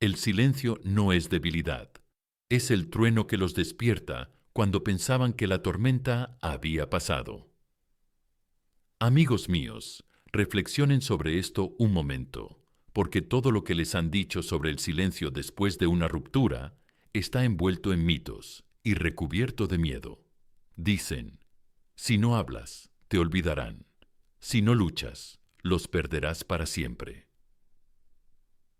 El silencio no es debilidad. Es el trueno que los despierta cuando pensaban que la tormenta había pasado. Amigos míos, reflexionen sobre esto un momento, porque todo lo que les han dicho sobre el silencio después de una ruptura está envuelto en mitos y recubierto de miedo. Dicen, si no hablas, te olvidarán. Si no luchas, los perderás para siempre.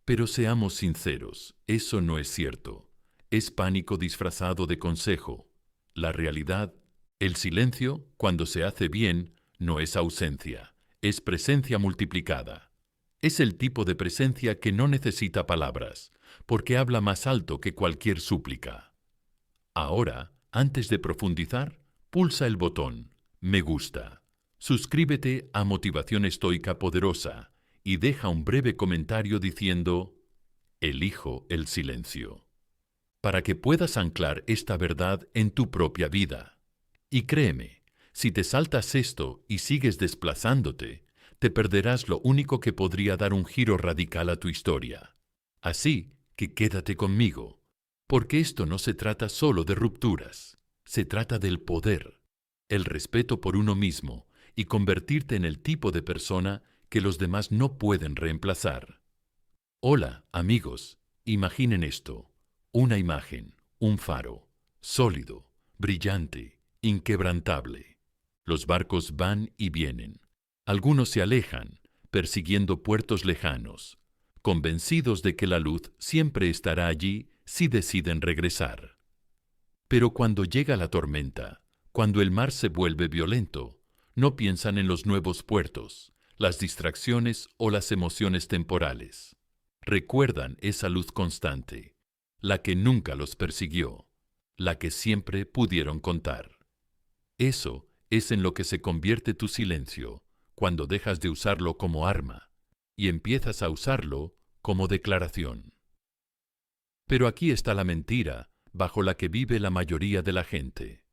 Pero seamos sinceros, eso no es cierto. Es pánico disfrazado de consejo. La realidad, el silencio, cuando se hace bien, no es ausencia, es presencia multiplicada. Es el tipo de presencia que no necesita palabras, porque habla más alto que cualquier súplica. Ahora, antes de profundizar, pulsa el botón Me gusta. Suscríbete a Motivación Estoica Poderosa y deja un breve comentario diciendo Elijo el silencio, para que puedas anclar esta verdad en tu propia vida. Y créeme, si te saltas esto y sigues desplazándote, te perderás lo único que podría dar un giro radical a tu historia. Así que quédate conmigo, porque esto no se trata solo de rupturas, se trata del poder, el respeto por uno mismo y convertirte en el tipo de persona que los demás no pueden reemplazar. Hola, amigos, imaginen esto, una imagen, un faro, sólido, brillante, inquebrantable. Los barcos van y vienen. Algunos se alejan, persiguiendo puertos lejanos, convencidos de que la luz siempre estará allí si deciden regresar. Pero cuando llega la tormenta, cuando el mar se vuelve violento, no piensan en los nuevos puertos, las distracciones o las emociones temporales. Recuerdan esa luz constante, la que nunca los persiguió, la que siempre pudieron contar. Eso es en lo que se convierte tu silencio, cuando dejas de usarlo como arma y empiezas a usarlo como declaración. Pero aquí está la mentira bajo la que vive la mayoría de la gente.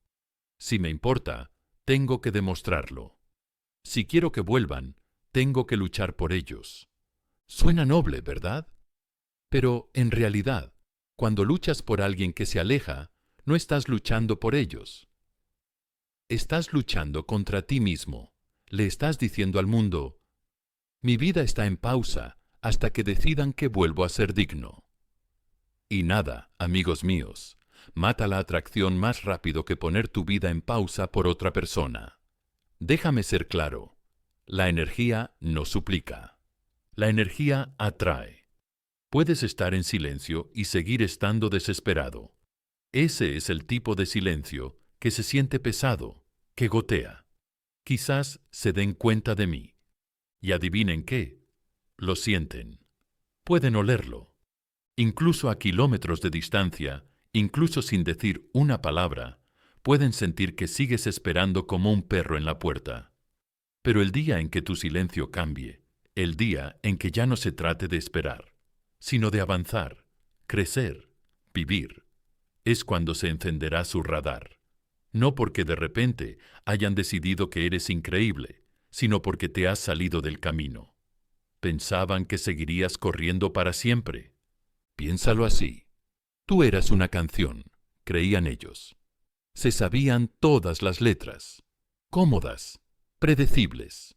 Si me importa, tengo que demostrarlo. Si quiero que vuelvan, tengo que luchar por ellos. Suena noble, ¿verdad? Pero, en realidad, cuando luchas por alguien que se aleja, no estás luchando por ellos. Estás luchando contra ti mismo. Le estás diciendo al mundo, mi vida está en pausa hasta que decidan que vuelvo a ser digno. Y nada, amigos míos, mata la atracción más rápido que poner tu vida en pausa por otra persona. Déjame ser claro, la energía no suplica. La energía atrae. Puedes estar en silencio y seguir estando desesperado. Ese es el tipo de silencio que se siente pesado, que gotea. Quizás se den cuenta de mí. Y adivinen qué, lo sienten. Pueden olerlo. Incluso a kilómetros de distancia, incluso sin decir una palabra, pueden sentir que sigues esperando como un perro en la puerta. Pero el día en que tu silencio cambie, el día en que ya no se trate de esperar, sino de avanzar, crecer, vivir, es cuando se encenderá su radar. No porque de repente hayan decidido que eres increíble, sino porque te has salido del camino. Pensaban que seguirías corriendo para siempre. Piénsalo así. Tú eras una canción, creían ellos. Se sabían todas las letras, cómodas, predecibles.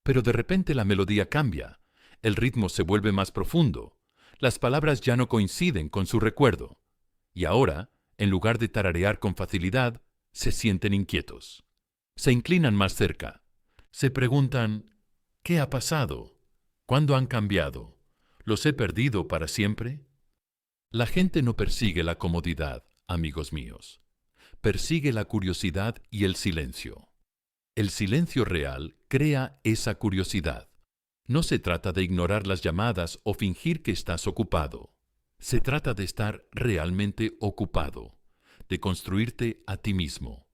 Pero de repente la melodía cambia, el ritmo se vuelve más profundo, las palabras ya no coinciden con su recuerdo, y ahora, en lugar de tararear con facilidad, se sienten inquietos. Se inclinan más cerca, se preguntan, ¿qué ha pasado? ¿Cuándo han cambiado? ¿Los he perdido para siempre? La gente no persigue la comodidad, amigos míos. Persigue la curiosidad y el silencio. El silencio real crea esa curiosidad. No se trata de ignorar las llamadas o fingir que estás ocupado. Se trata de estar realmente ocupado, de construirte a ti mismo,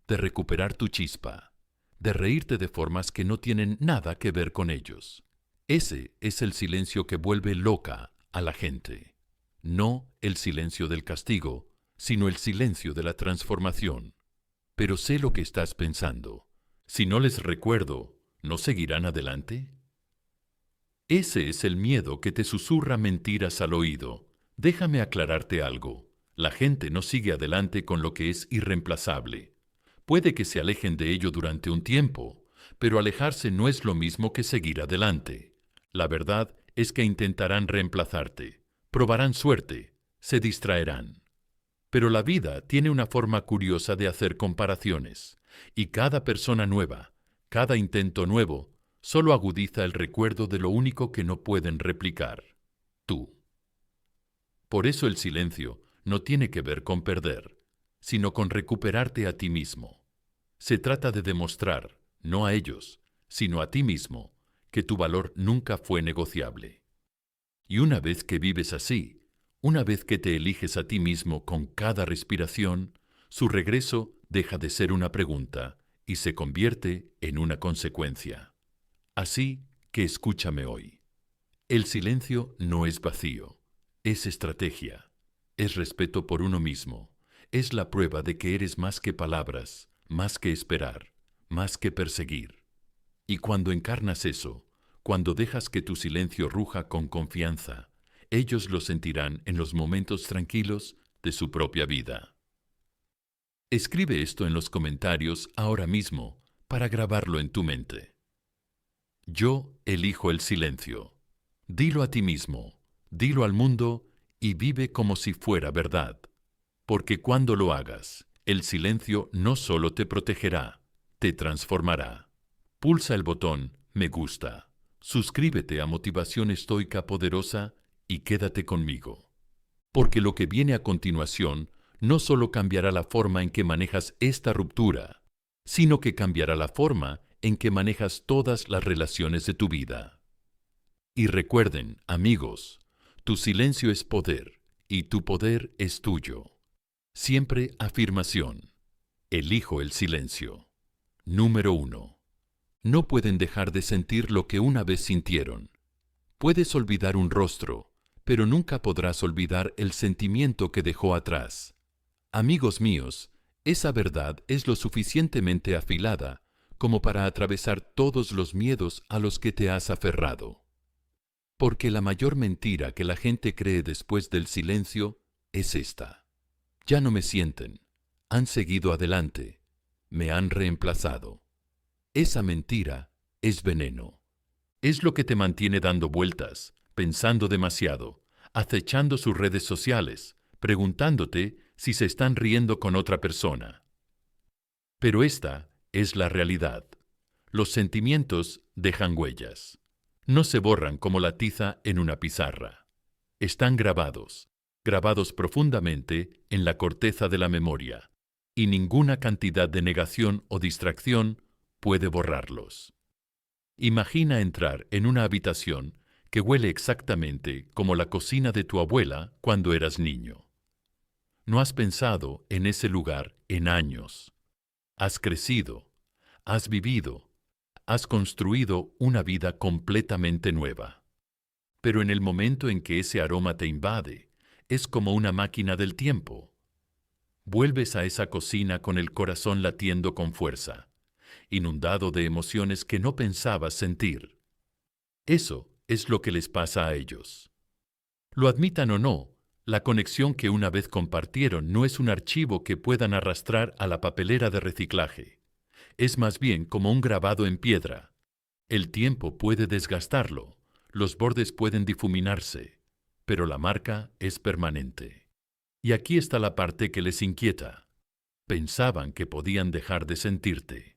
de recuperar tu chispa, de reírte de formas que no tienen nada que ver con ellos. Ese es el silencio que vuelve loca a la gente. No el silencio del castigo, sino el silencio de la transformación. Pero sé lo que estás pensando. Si no les recuerdo, ¿no seguirán adelante? Ese es el miedo que te susurra mentiras al oído, Déjame aclararte algo. La gente no sigue adelante con lo que es irreemplazable. Puede que se alejen de ello durante un tiempo, pero alejarse no es lo mismo que seguir adelante. La verdad es que intentarán reemplazarte, probarán suerte, se distraerán. Pero la vida tiene una forma curiosa de hacer comparaciones, y cada persona nueva, cada intento nuevo, solo agudiza el recuerdo de lo único que no pueden replicar: tú. Por eso el silencio no tiene que ver con perder, sino con recuperarte a ti mismo. Se trata de demostrar, no a ellos, sino a ti mismo, que tu valor nunca fue negociable. Y una vez que vives así, una vez que te eliges a ti mismo con cada respiración, su regreso deja de ser una pregunta y se convierte en una consecuencia. Así que escúchame hoy. El silencio no es vacío, es estrategia, es respeto por uno mismo, es la prueba de que eres más que palabras, más que esperar, más que perseguir. Y cuando encarnas eso, cuando dejas que tu silencio ruja con confianza, ellos lo sentirán en los momentos tranquilos de su propia vida. Escribe esto en los comentarios ahora mismo para grabarlo en tu mente. Yo elijo el silencio. Dilo a ti mismo, dilo al mundo y vive como si fuera verdad. Porque cuando lo hagas, el silencio no solo te protegerá, te transformará. Pulsa el botón Me gusta. Suscríbete a Motivación Estoica Poderosa y quédate conmigo. Porque lo que viene a continuación no solo cambiará la forma en que manejas esta ruptura, sino que cambiará la forma en que manejas todas las relaciones de tu vida. Y recuerden, amigos, tu silencio es poder y tu poder es tuyo. Siempre afirmación. Elijo el silencio. Número 1. No pueden dejar de sentir lo que una vez sintieron. Puedes olvidar un rostro, pero nunca podrás olvidar el sentimiento que dejó atrás. Amigos míos, esa verdad es lo suficientemente afilada como para atravesar todos los miedos a los que te has aferrado. Porque la mayor mentira que la gente cree después del silencio es esta: ya no me sienten, han seguido adelante, me han reemplazado. Esa mentira es veneno. Es lo que te mantiene dando vueltas, pensando demasiado, acechando sus redes sociales, preguntándote si se están riendo con otra persona. Pero esta es la realidad. Los sentimientos dejan huellas. No se borran como la tiza en una pizarra. Están grabados, grabados profundamente en la corteza de la memoria, y ninguna cantidad de negación o distracción puede borrarlos. Imagina entrar en una habitación que huele exactamente como la cocina de tu abuela cuando eras niño. No has pensado en ese lugar en años. Has crecido, has vivido, has construido una vida completamente nueva. Pero en el momento en que ese aroma te invade, es como una máquina del tiempo. Vuelves a esa cocina con el corazón latiendo con fuerza, inundado de emociones que no pensabas sentir. Eso es lo que les pasa a ellos. Lo admitan o no, la conexión que una vez compartieron no es un archivo que puedan arrastrar a la papelera de reciclaje. Es más bien como un grabado en piedra. El tiempo puede desgastarlo, los bordes pueden difuminarse, pero la marca es permanente. Y aquí está la parte que les inquieta. Pensaban que podían dejar de sentirte.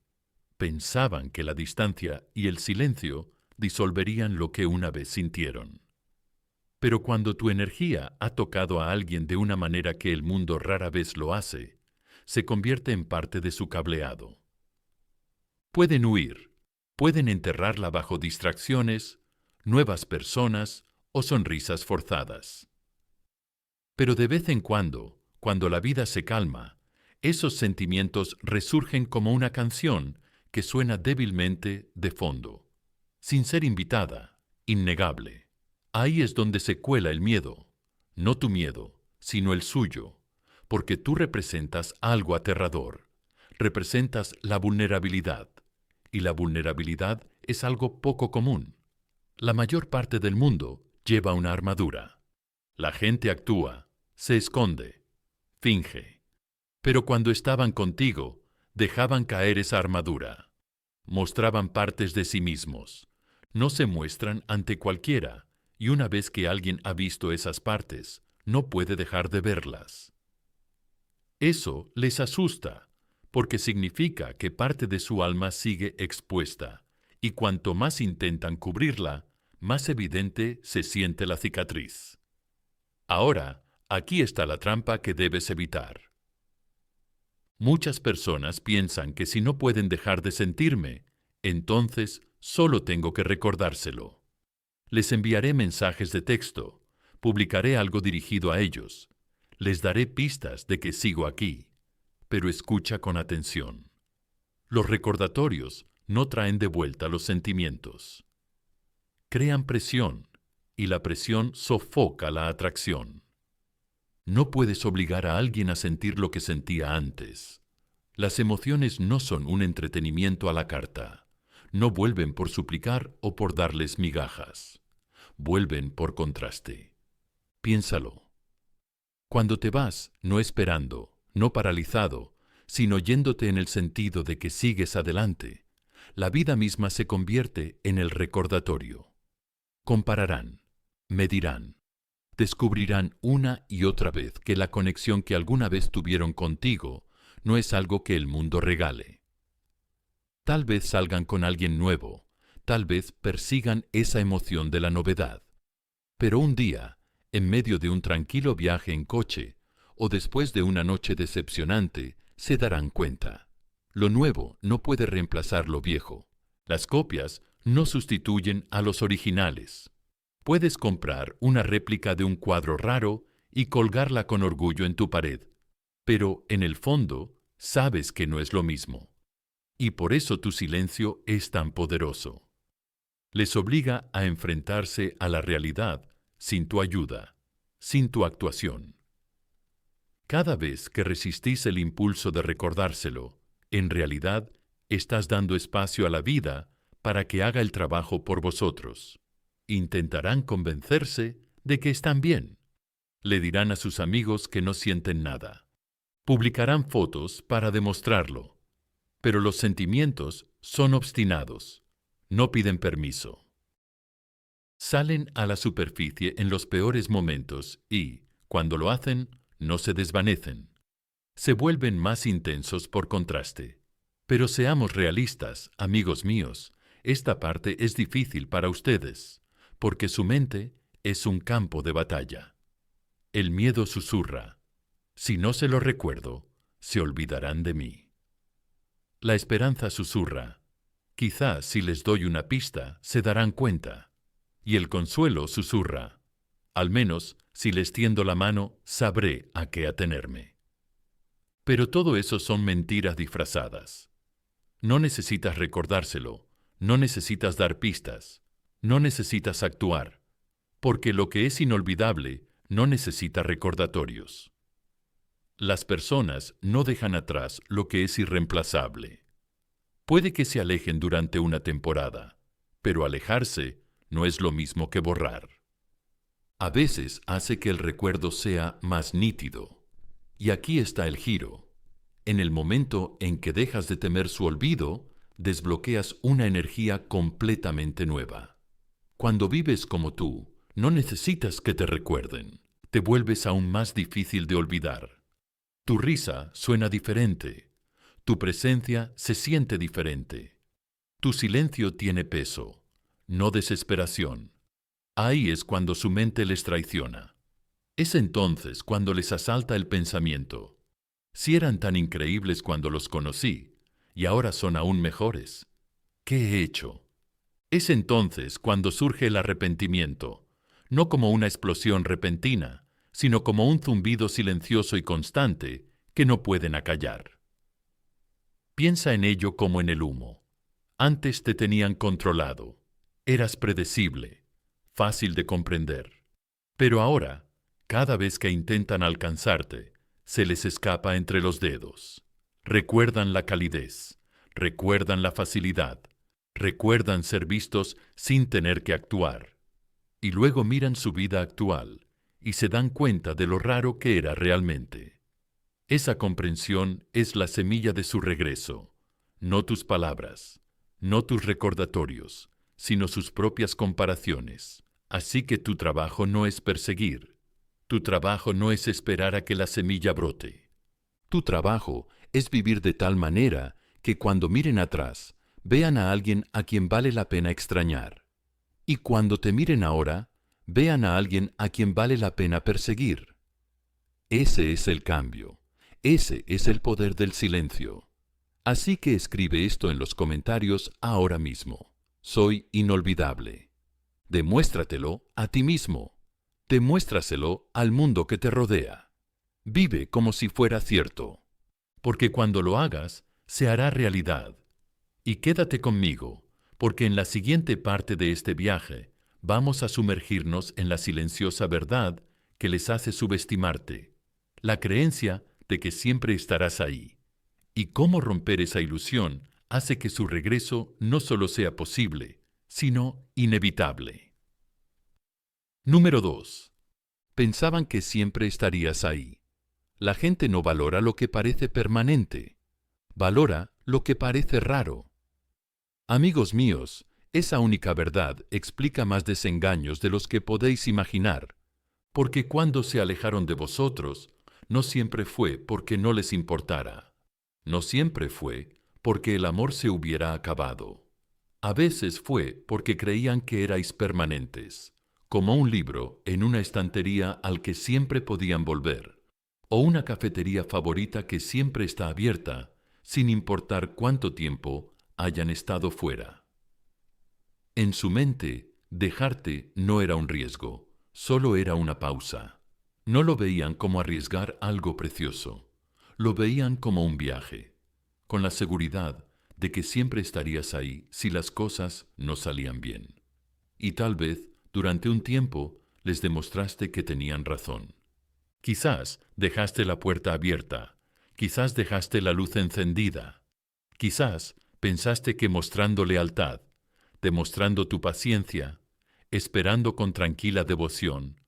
Pensaban que la distancia y el silencio disolverían lo que una vez sintieron. Pero cuando tu energía ha tocado a alguien de una manera que el mundo rara vez lo hace, se convierte en parte de su cableado. Pueden huir, pueden enterrarla bajo distracciones, nuevas personas o sonrisas forzadas. Pero de vez en cuando la vida se calma, esos sentimientos resurgen como una canción que suena débilmente de fondo, sin ser invitada, innegable. Ahí es donde se cuela el miedo, no tu miedo, sino el suyo, porque tú representas algo aterrador, representas la vulnerabilidad, y la vulnerabilidad es algo poco común. La mayor parte del mundo lleva una armadura. La gente actúa, se esconde, finge. Pero cuando estaban contigo, dejaban caer esa armadura. Mostraban partes de sí mismos. No se muestran ante cualquiera, y una vez que alguien ha visto esas partes, no puede dejar de verlas. Eso les asusta, porque significa que parte de su alma sigue expuesta, y cuanto más intentan cubrirla, más evidente se siente la cicatriz. Ahora, aquí está la trampa que debes evitar. Muchas personas piensan que si no pueden dejar de sentirme, entonces solo tengo que recordárselo. Les enviaré mensajes de texto, publicaré algo dirigido a ellos, les daré pistas de que sigo aquí, pero escucha con atención. Los recordatorios no traen de vuelta los sentimientos. Crean presión, y la presión sofoca la atracción. No puedes obligar a alguien a sentir lo que sentía antes. Las emociones no son un entretenimiento a la carta. No vuelven por suplicar o por darles migajas. Vuelven por contraste. Piénsalo. Cuando te vas, no esperando, no paralizado, sino yéndote en el sentido de que sigues adelante, la vida misma se convierte en el recordatorio. Compararán, medirán, descubrirán una y otra vez que la conexión que alguna vez tuvieron contigo no es algo que el mundo regale. Tal vez salgan con alguien nuevo, tal vez persigan esa emoción de la novedad. Pero un día, en medio de un tranquilo viaje en coche, o después de una noche decepcionante, se darán cuenta. Lo nuevo no puede reemplazar lo viejo. Las copias no sustituyen a los originales. Puedes comprar una réplica de un cuadro raro y colgarla con orgullo en tu pared, pero en el fondo sabes que no es lo mismo. Y por eso tu silencio es tan poderoso. Les obliga a enfrentarse a la realidad sin tu ayuda, sin tu actuación. Cada vez que resistís el impulso de recordárselo, en realidad estás dando espacio a la vida para que haga el trabajo por vosotros. Intentarán convencerse de que están bien. Le dirán a sus amigos que no sienten nada. Publicarán fotos para demostrarlo. Pero los sentimientos son obstinados. No piden permiso. Salen a la superficie en los peores momentos y, cuando lo hacen, no se desvanecen. Se vuelven más intensos por contraste. Pero seamos realistas, amigos míos, esta parte es difícil para ustedes, porque su mente es un campo de batalla. El miedo susurra: si no se lo recuerdo, se olvidarán de mí. La esperanza susurra: quizás si les doy una pista, se darán cuenta. Y el consuelo susurra: al menos, si les tiendo la mano, sabré a qué atenerme. Pero todo eso son mentiras disfrazadas. No necesitas recordárselo, no necesitas dar pistas, no necesitas actuar, porque lo que es inolvidable no necesita recordatorios. Las personas no dejan atrás lo que es irreemplazable. Puede que se alejen durante una temporada, pero alejarse no es lo mismo que borrar. A veces hace que el recuerdo sea más nítido. Y aquí está el giro. En el momento en que dejas de temer su olvido, desbloqueas una energía completamente nueva. Cuando vives como tú, no necesitas que te recuerden. Te vuelves aún más difícil de olvidar. Tu risa suena diferente. Tu presencia se siente diferente. Tu silencio tiene peso, no desesperación. Ahí es cuando su mente les traiciona. Es entonces cuando les asalta el pensamiento: si eran tan increíbles cuando los conocí, y ahora son aún mejores, ¿qué he hecho? Es entonces cuando surge el arrepentimiento, no como una explosión repentina, sino como un zumbido silencioso y constante que no pueden acallar. Piensa en ello como en el humo. Antes te tenían controlado. Eras predecible, fácil de comprender. Pero ahora, cada vez que intentan alcanzarte, se les escapa entre los dedos. Recuerdan la calidez, recuerdan la facilidad, recuerdan ser vistos sin tener que actuar. Y luego miran su vida actual y se dan cuenta de lo raro que era realmente. Esa comprensión es la semilla de su regreso, no tus palabras, no tus recordatorios, sino sus propias comparaciones. Así que tu trabajo no es perseguir, tu trabajo no es esperar a que la semilla brote. Tu trabajo es vivir de tal manera que cuando miren atrás, vean a alguien a quien vale la pena extrañar. Y cuando te miren ahora, vean a alguien a quien vale la pena perseguir. Ese es el cambio. Ese es el poder del silencio. Así que escribe esto en los comentarios ahora mismo. Soy inolvidable. Demuéstratelo a ti mismo. Demuéstraselo al mundo que te rodea. Vive como si fuera cierto. Porque cuando lo hagas, se hará realidad. Y quédate conmigo, porque en la siguiente parte de este viaje vamos a sumergirnos en la silenciosa verdad que les hace subestimarte, la creencia de que siempre estarás ahí. Y cómo romper esa ilusión hace que su regreso no solo sea posible, sino inevitable. Número 2. Pensaban que siempre estarías ahí. La gente no valora lo que parece permanente. Valora lo que parece raro. Amigos míos, esa única verdad explica más desengaños de los que podéis imaginar, porque cuando se alejaron de vosotros, no siempre fue porque no les importara. No siempre fue porque el amor se hubiera acabado. A veces fue porque creían que erais permanentes, como un libro en una estantería al que siempre podían volver, o una cafetería favorita que siempre está abierta, sin importar cuánto tiempo hayan estado fuera. En su mente, dejarte no era un riesgo, solo era una pausa. No lo veían como arriesgar algo precioso, lo veían como un viaje, con la seguridad de que siempre estarías ahí si las cosas no salían bien. Y tal vez, durante un tiempo, les demostraste que tenían razón. Quizás dejaste la puerta abierta, quizás dejaste la luz encendida, quizás pensaste que mostrando lealtad, demostrando tu paciencia, esperando con tranquila devoción,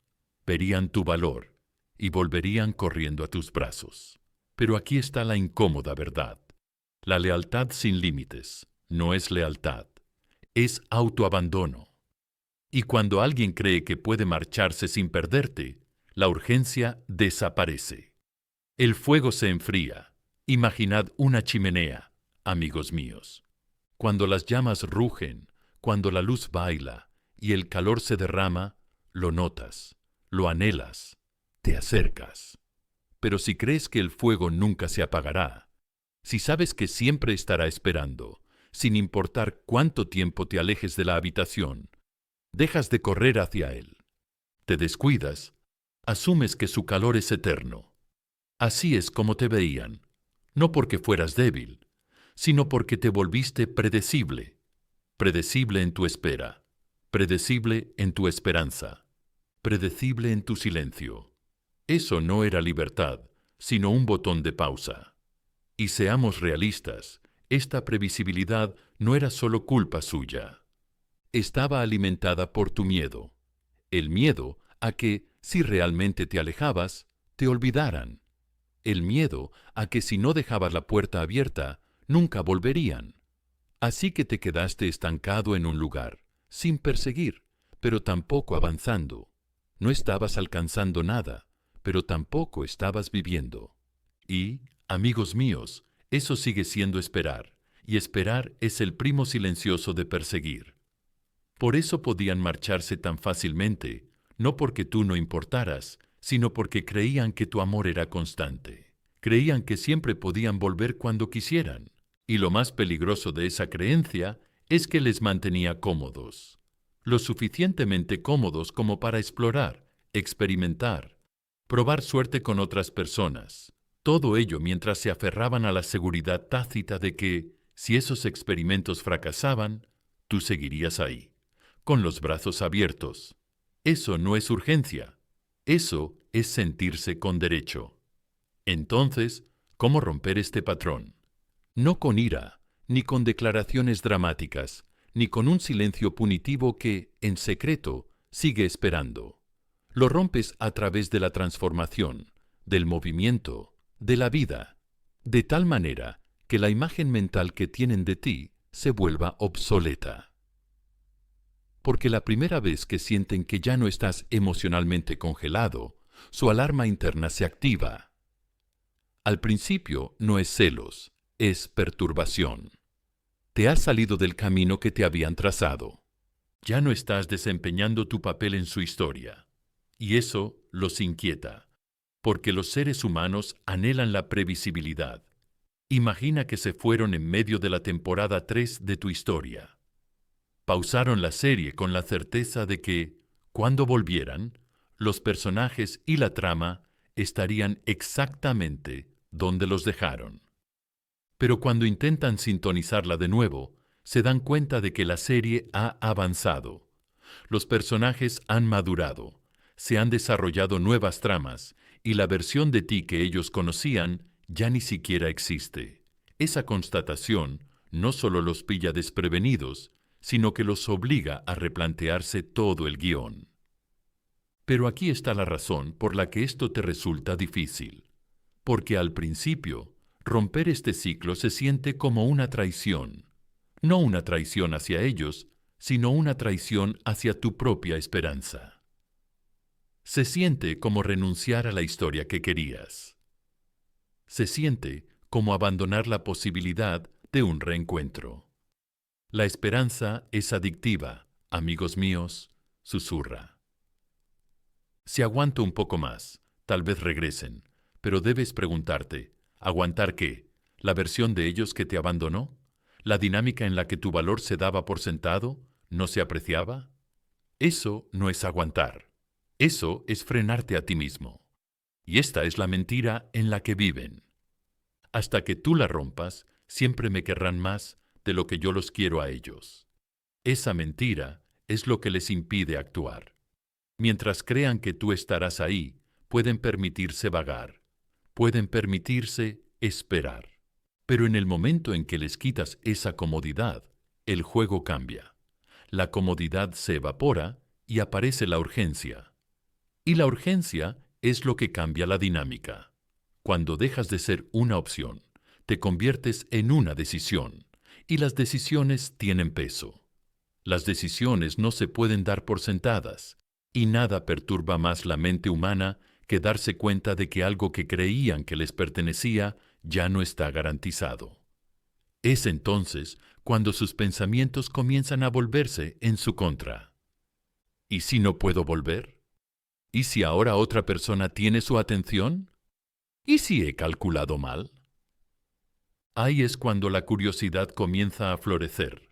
verían tu valor y volverían corriendo a tus brazos. Pero aquí está la incómoda verdad. La lealtad sin límites no es lealtad, es autoabandono. Y cuando alguien cree que puede marcharse sin perderte, la urgencia desaparece. El fuego se enfría. Imaginad una chimenea, amigos míos. Cuando las llamas rugen, cuando la luz baila y el calor se derrama, lo notas, lo anhelas, te acercas. Pero si crees que el fuego nunca se apagará, si sabes que siempre estará esperando, sin importar cuánto tiempo te alejes de la habitación, dejas de correr hacia él. Te descuidas, asumes que su calor es eterno. Así es como te veían, no porque fueras débil, sino porque te volviste predecible, predecible en tu espera, predecible en tu esperanza, predecible en tu silencio. Eso no era libertad, sino un botón de pausa. Y seamos realistas, esta previsibilidad no era solo culpa suya. Estaba alimentada por tu miedo. El miedo a que, si realmente te alejabas, te olvidaran. El miedo a que si no dejabas la puerta abierta, nunca volverían. Así que te quedaste estancado en un lugar, sin perseguir, pero tampoco avanzando. No estabas alcanzando nada, pero tampoco estabas viviendo. Y, amigos míos, eso sigue siendo esperar, y esperar es el primo silencioso de perseguir. Por eso podían marcharse tan fácilmente, no porque tú no importaras, sino porque creían que tu amor era constante. Creían que siempre podían volver cuando quisieran. Y lo más peligroso de esa creencia es que les mantenía cómodos. Lo suficientemente cómodos como para explorar, experimentar, probar suerte con otras personas. Todo ello mientras se aferraban a la seguridad tácita de que, si esos experimentos fracasaban, tú seguirías ahí, con los brazos abiertos. Eso no es urgencia. Eso es sentirse con derecho. Entonces, ¿cómo romper este patrón? No con ira, ni con declaraciones dramáticas, ni con un silencio punitivo que, en secreto, sigue esperando. Lo rompes a través de la transformación, del movimiento, de la vida, de tal manera que la imagen mental que tienen de ti se vuelva obsoleta. Porque la primera vez que sienten que ya no estás emocionalmente congelado, su alarma interna se activa. Al principio no es celos, es perturbación. Te has salido del camino que te habían trazado. Ya no estás desempeñando tu papel en su historia. Y eso los inquieta, porque los seres humanos anhelan la previsibilidad. Imagina que se fueron en medio de la temporada 3 de tu historia. Pausaron la serie con la certeza de que, cuando volvieran, los personajes y la trama estarían exactamente donde los dejaron. Pero cuando intentan sintonizarla de nuevo, se dan cuenta de que la serie ha avanzado. Los personajes han madurado, se han desarrollado nuevas tramas, y la versión de ti que ellos conocían ya ni siquiera existe. Esa constatación no solo los pilla desprevenidos, sino que los obliga a replantearse todo el guión. Pero aquí está la razón por la que esto te resulta difícil. Porque al principio, romper este ciclo se siente como una traición. No una traición hacia ellos, sino una traición hacia tu propia esperanza. Se siente como renunciar a la historia que querías. Se siente como abandonar la posibilidad de un reencuentro. La esperanza es adictiva, amigos míos, susurra. Si aguanto un poco más, tal vez regresen, pero debes preguntarte, ¿aguantar qué? ¿La versión de ellos que te abandonó? ¿La dinámica en la que tu valor se daba por sentado, no se apreciaba? Eso no es aguantar. Eso es frenarte a ti mismo. Y esta es la mentira en la que viven. Hasta que tú la rompas, siempre me querrán más de lo que yo los quiero a ellos. Esa mentira es lo que les impide actuar. Mientras crean que tú estarás ahí, pueden permitirse vagar, pueden permitirse esperar. Pero en el momento en que les quitas esa comodidad, el juego cambia. La comodidad se evapora y aparece la urgencia. Y la urgencia es lo que cambia la dinámica. Cuando dejas de ser una opción, te conviertes en una decisión, y las decisiones tienen peso. Las decisiones no se pueden dar por sentadas, y nada perturba más la mente humana que darse cuenta de que algo que creían que les pertenecía ya no está garantizado. Es entonces cuando sus pensamientos comienzan a volverse en su contra. ¿Y si no puedo volver? ¿Y si ahora otra persona tiene su atención? ¿Y si he calculado mal? Ahí es cuando la curiosidad comienza a florecer.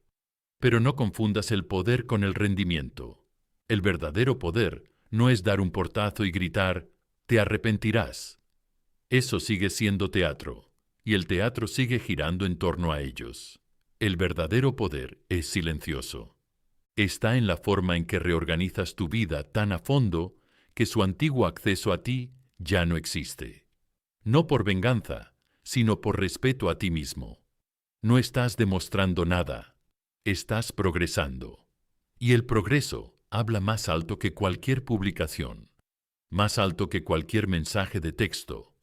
Pero no confundas el poder con el rendimiento. El verdadero poder no es dar un portazo y gritar, «te arrepentirás». Eso sigue siendo teatro, y el teatro sigue girando en torno a ellos. El verdadero poder es silencioso. Está en la forma en que reorganizas tu vida tan a fondo que su antiguo acceso a ti ya no existe. No por venganza, sino por respeto a ti mismo. No estás demostrando nada, estás progresando. Y el progreso habla más alto que cualquier publicación, más alto que cualquier mensaje de texto,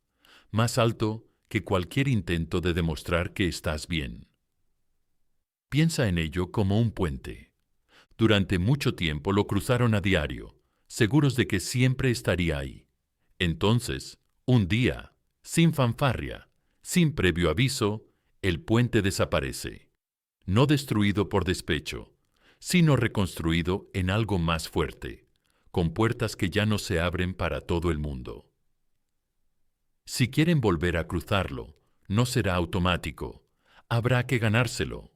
más alto que cualquier intento de demostrar que estás bien. Piensa en ello como un puente. Durante mucho tiempo lo cruzaron a diario, seguros de que siempre estaría ahí. Entonces, un día, sin fanfarria, sin previo aviso, el puente desaparece. No destruido por despecho, sino reconstruido en algo más fuerte, con puertas que ya no se abren para todo el mundo. Si quieren volver a cruzarlo, no será automático, habrá que ganárselo.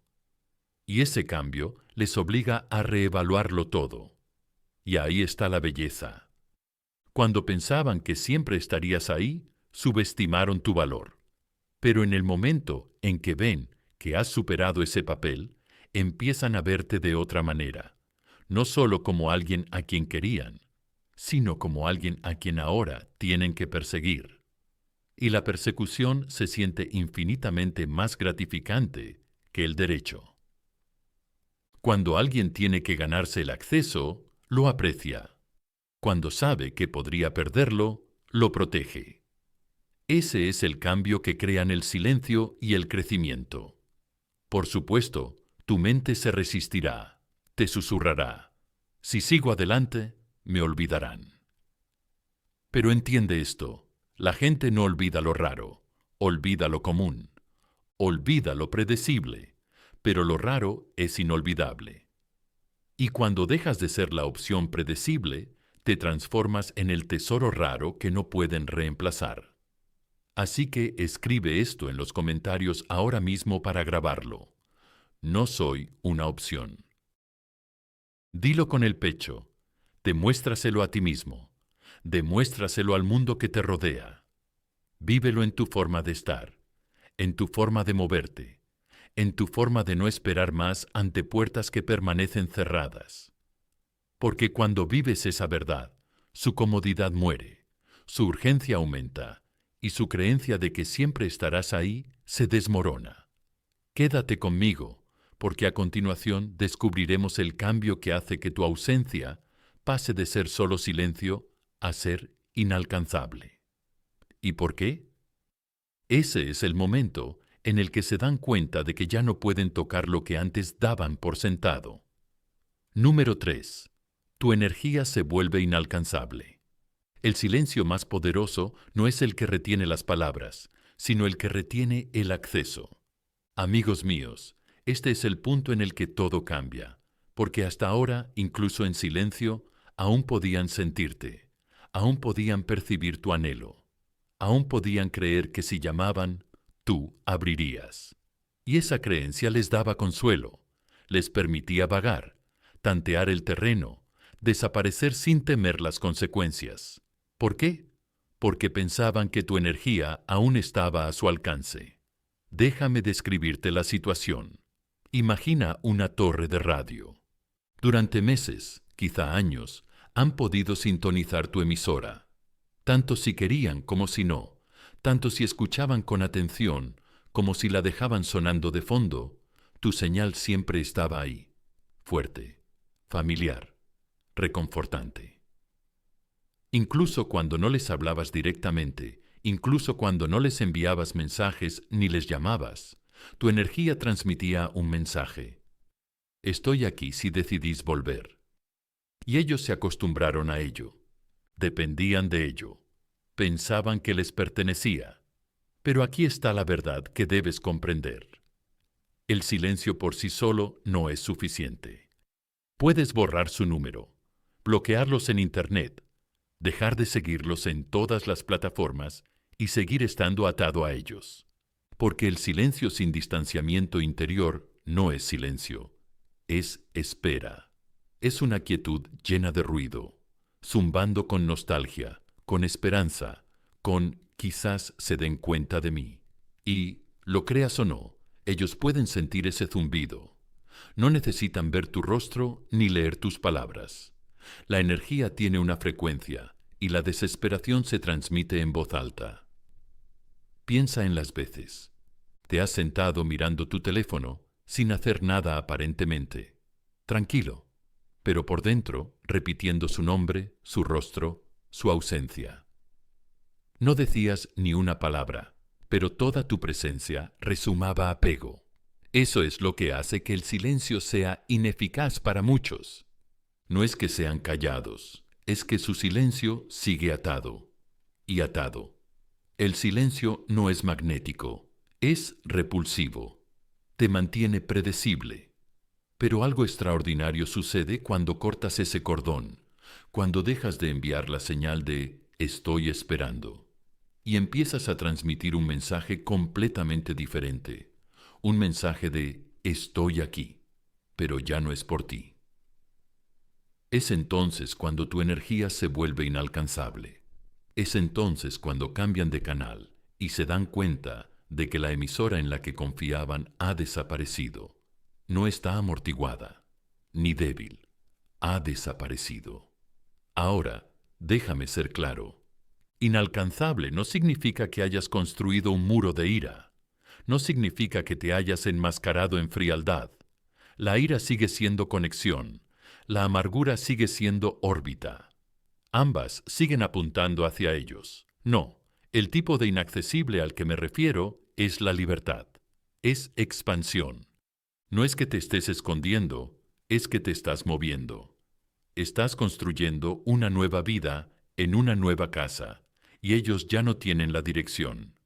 Y ese cambio les obliga a reevaluarlo todo. Y ahí está la belleza. Cuando pensaban que siempre estarías ahí, subestimaron tu valor. Pero en el momento en que ven que has superado ese papel, empiezan a verte de otra manera, no solo como alguien a quien querían, sino como alguien a quien ahora tienen que perseguir. Y la persecución se siente infinitamente más gratificante que el derecho. Cuando alguien tiene que ganarse el acceso, lo aprecia. Cuando sabe que podría perderlo, lo protege. Ese es el cambio que crean el silencio y el crecimiento. Por supuesto, tu mente se resistirá, te susurrará. Si sigo adelante, me olvidarán. Pero entiende esto, la gente no olvida lo raro, olvida lo común, olvida lo predecible, pero lo raro es inolvidable. Y cuando dejas de ser la opción predecible, te transformas en el tesoro raro que no pueden reemplazar. Así que escribe esto en los comentarios ahora mismo para grabarlo. No soy una opción. Dilo con el pecho. Demuéstraselo a ti mismo. Demuéstraselo al mundo que te rodea. Vívelo en tu forma de estar, en tu forma de moverte, en tu forma de no esperar más ante puertas que permanecen cerradas. Porque cuando vives esa verdad, su comodidad muere, su urgencia aumenta y su creencia de que siempre estarás ahí se desmorona. Quédate conmigo, porque a continuación descubriremos el cambio que hace que tu ausencia pase de ser solo silencio a ser inalcanzable. ¿Y por qué? Ese es el momento en el que se dan cuenta de que ya no pueden tocar lo que antes daban por sentado. Número 3. Tu energía se vuelve inalcanzable. El silencio más poderoso no es el que retiene las palabras, sino el que retiene el acceso. Amigos míos, este es el punto en el que todo cambia, porque hasta ahora, incluso en silencio, aún podían sentirte, aún podían percibir tu anhelo, aún podían creer que si llamaban, tú abrirías. Y esa creencia les daba consuelo, les permitía vagar, tantear el terreno, desaparecer sin temer las consecuencias. ¿Por qué? Porque pensaban que tu energía aún estaba a su alcance. Déjame describirte la situación. Imagina una torre de radio. Durante meses, quizá años, han podido sintonizar tu emisora. Tanto si querían como si no, tanto si escuchaban con atención como si la dejaban sonando de fondo, tu señal siempre estaba ahí, fuerte, familiar, reconfortante. Incluso cuando no les hablabas directamente, incluso cuando no les enviabas mensajes ni les llamabas, tu energía transmitía un mensaje. Estoy aquí si decidís volver. Y ellos se acostumbraron a ello. Dependían de ello. Pensaban que les pertenecía. Pero aquí está la verdad que debes comprender. El silencio por sí solo no es suficiente. Puedes borrar su número, bloquearlos en Internet, dejar de seguirlos en todas las plataformas y seguir estando atado a ellos. Porque el silencio sin distanciamiento interior no es silencio, es espera. Es una quietud llena de ruido, zumbando con nostalgia, con esperanza, con quizás se den cuenta de mí. Y, lo creas o no, ellos pueden sentir ese zumbido. No necesitan ver tu rostro ni leer tus palabras. La energía tiene una frecuencia y la desesperación se transmite en voz alta. Piensa en las veces. Te has sentado mirando tu teléfono sin hacer nada aparentemente. Tranquilo, pero por dentro repitiendo su nombre, su rostro, su ausencia. No decías ni una palabra, pero toda tu presencia resumaba apego. Eso es lo que hace que el silencio sea ineficaz para muchos. No es que sean callados, es que su silencio sigue atado y atado. El silencio no es magnético, es repulsivo. Te mantiene predecible. Pero algo extraordinario sucede cuando cortas ese cordón, cuando dejas de enviar la señal de estoy esperando y empiezas a transmitir un mensaje completamente diferente, un mensaje de estoy aquí, pero ya no es por ti. Es entonces cuando tu energía se vuelve inalcanzable. Es entonces cuando cambian de canal y se dan cuenta de que la emisora en la que confiaban ha desaparecido. No está amortiguada, ni débil. Ha desaparecido. Ahora, déjame ser claro. Inalcanzable no significa que hayas construido un muro de ira. No significa que te hayas enmascarado en frialdad. La ira sigue siendo conexión. La amargura sigue siendo órbita. Ambas siguen apuntando hacia ellos. No, el tipo de inaccesible al que me refiero es la libertad. Es expansión. No es que te estés escondiendo, es que te estás moviendo. Estás construyendo una nueva vida en una nueva casa, y ellos ya no tienen la dirección.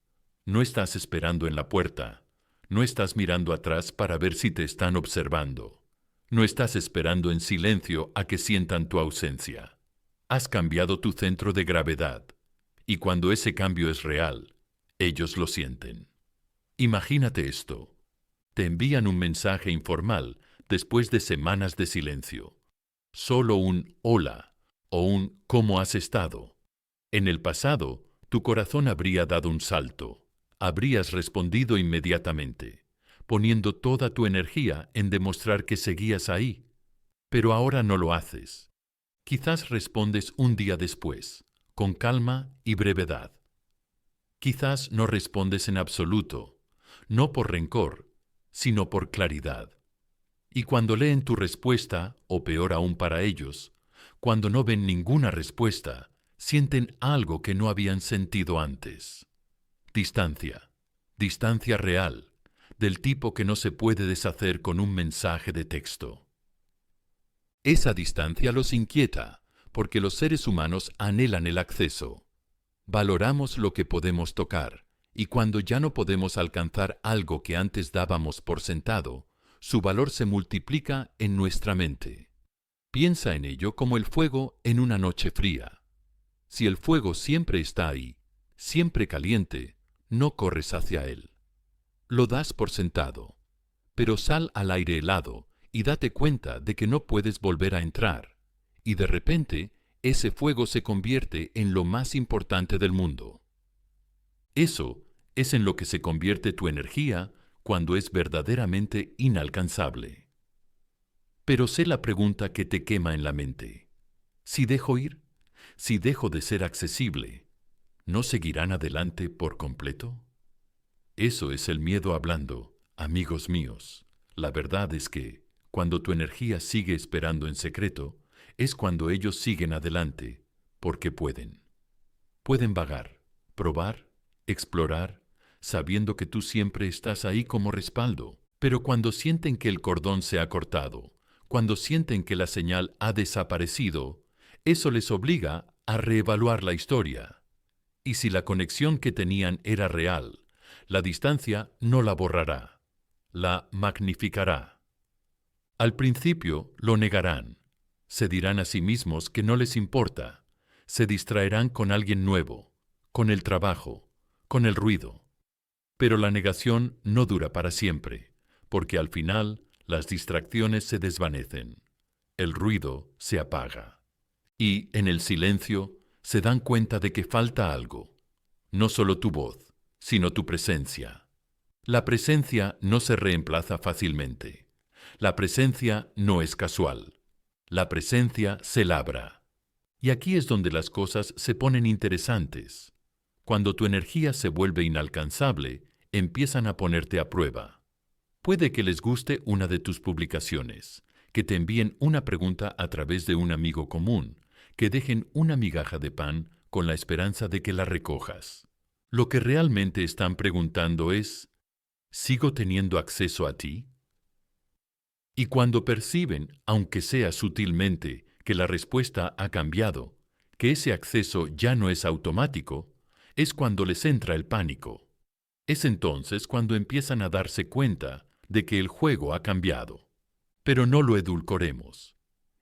No estás esperando en la puerta. No estás mirando atrás para ver si te están observando. No estás esperando en silencio a que sientan tu ausencia. Has cambiado tu centro de gravedad, y cuando ese cambio es real, ellos lo sienten. Imagínate esto. Te envían un mensaje informal después de semanas de silencio. Solo un hola o un ¿cómo has estado? En el pasado, tu corazón habría dado un salto. Habrías respondido inmediatamente, poniendo toda tu energía en demostrar que seguías ahí. Pero ahora no lo haces. Quizás respondes un día después, con calma y brevedad. Quizás no respondes en absoluto, no por rencor, sino por claridad. Y cuando leen tu respuesta, o peor aún para ellos, cuando no ven ninguna respuesta, sienten algo que no habían sentido antes. Distancia. Distancia real, del tipo que no se puede deshacer con un mensaje de texto. Esa distancia los inquieta, porque los seres humanos anhelan el acceso. Valoramos lo que podemos tocar, y cuando ya no podemos alcanzar algo que antes dábamos por sentado, su valor se multiplica en nuestra mente. Piensa en ello como el fuego en una noche fría. Si el fuego siempre está ahí, siempre caliente, no corres hacia él. Lo das por sentado, pero sal al aire helado y date cuenta de que no puedes volver a entrar, y de repente ese fuego se convierte en lo más importante del mundo. Eso es en lo que se convierte tu energía cuando es verdaderamente inalcanzable. Pero sé la pregunta que te quema en la mente. Si dejo ir, si dejo de ser accesible, ¿no seguirán adelante por completo? Eso es el miedo hablando, amigos míos. La verdad es que, cuando tu energía sigue esperando en secreto, es cuando ellos siguen adelante, porque pueden. Pueden vagar, probar, explorar, sabiendo que tú siempre estás ahí como respaldo. Pero cuando sienten que el cordón se ha cortado, cuando sienten que la señal ha desaparecido, eso les obliga a reevaluar la historia. Y si la conexión que tenían era real, la distancia no la borrará, la magnificará. Al principio lo negarán, se dirán a sí mismos que no les importa, se distraerán con alguien nuevo, con el trabajo, con el ruido. Pero la negación no dura para siempre, porque al final las distracciones se desvanecen, el ruido se apaga. Y en el silencio se dan cuenta de que falta algo, no solo tu voz, sino tu presencia. La presencia no se reemplaza fácilmente. La presencia no es casual. La presencia se labra. Y aquí es donde las cosas se ponen interesantes. Cuando tu energía se vuelve inalcanzable, empiezan a ponerte a prueba. Puede que les guste una de tus publicaciones, que te envíen una pregunta a través de un amigo común, que dejen una migaja de pan con la esperanza de que la recojas. Lo que realmente están preguntando es, ¿sigo teniendo acceso a ti? Y cuando perciben, aunque sea sutilmente, que la respuesta ha cambiado, que ese acceso ya no es automático, es cuando les entra el pánico. Es entonces cuando empiezan a darse cuenta de que el juego ha cambiado. Pero no lo edulcoremos.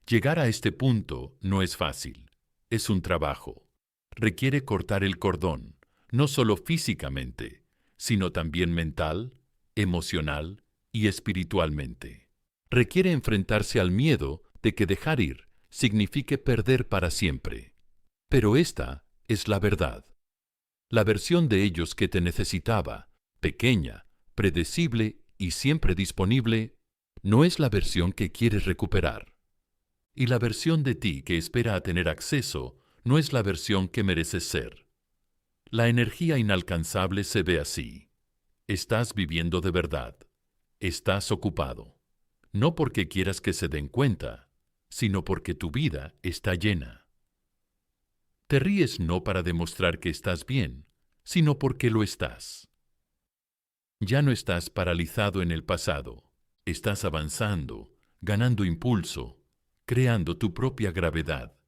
Llegar a este punto no es fácil. Es un trabajo. Requiere cortar el cordón, no solo físicamente, sino también mental, emocional y espiritualmente. Requiere enfrentarse al miedo de que dejar ir signifique perder para siempre. Pero esta es la verdad. La versión de ellos que te necesitaba, pequeña, predecible y siempre disponible, no es la versión que quieres recuperar. Y la versión de ti que espera a tener acceso no es la versión que mereces ser. La energía inalcanzable se ve así. Estás viviendo de verdad. Estás ocupado. No porque quieras que se den cuenta, sino porque tu vida está llena. Te ríes no para demostrar que estás bien, sino porque lo estás. Ya no estás paralizado en el pasado. Estás avanzando, ganando impulso, creando tu propia gravedad.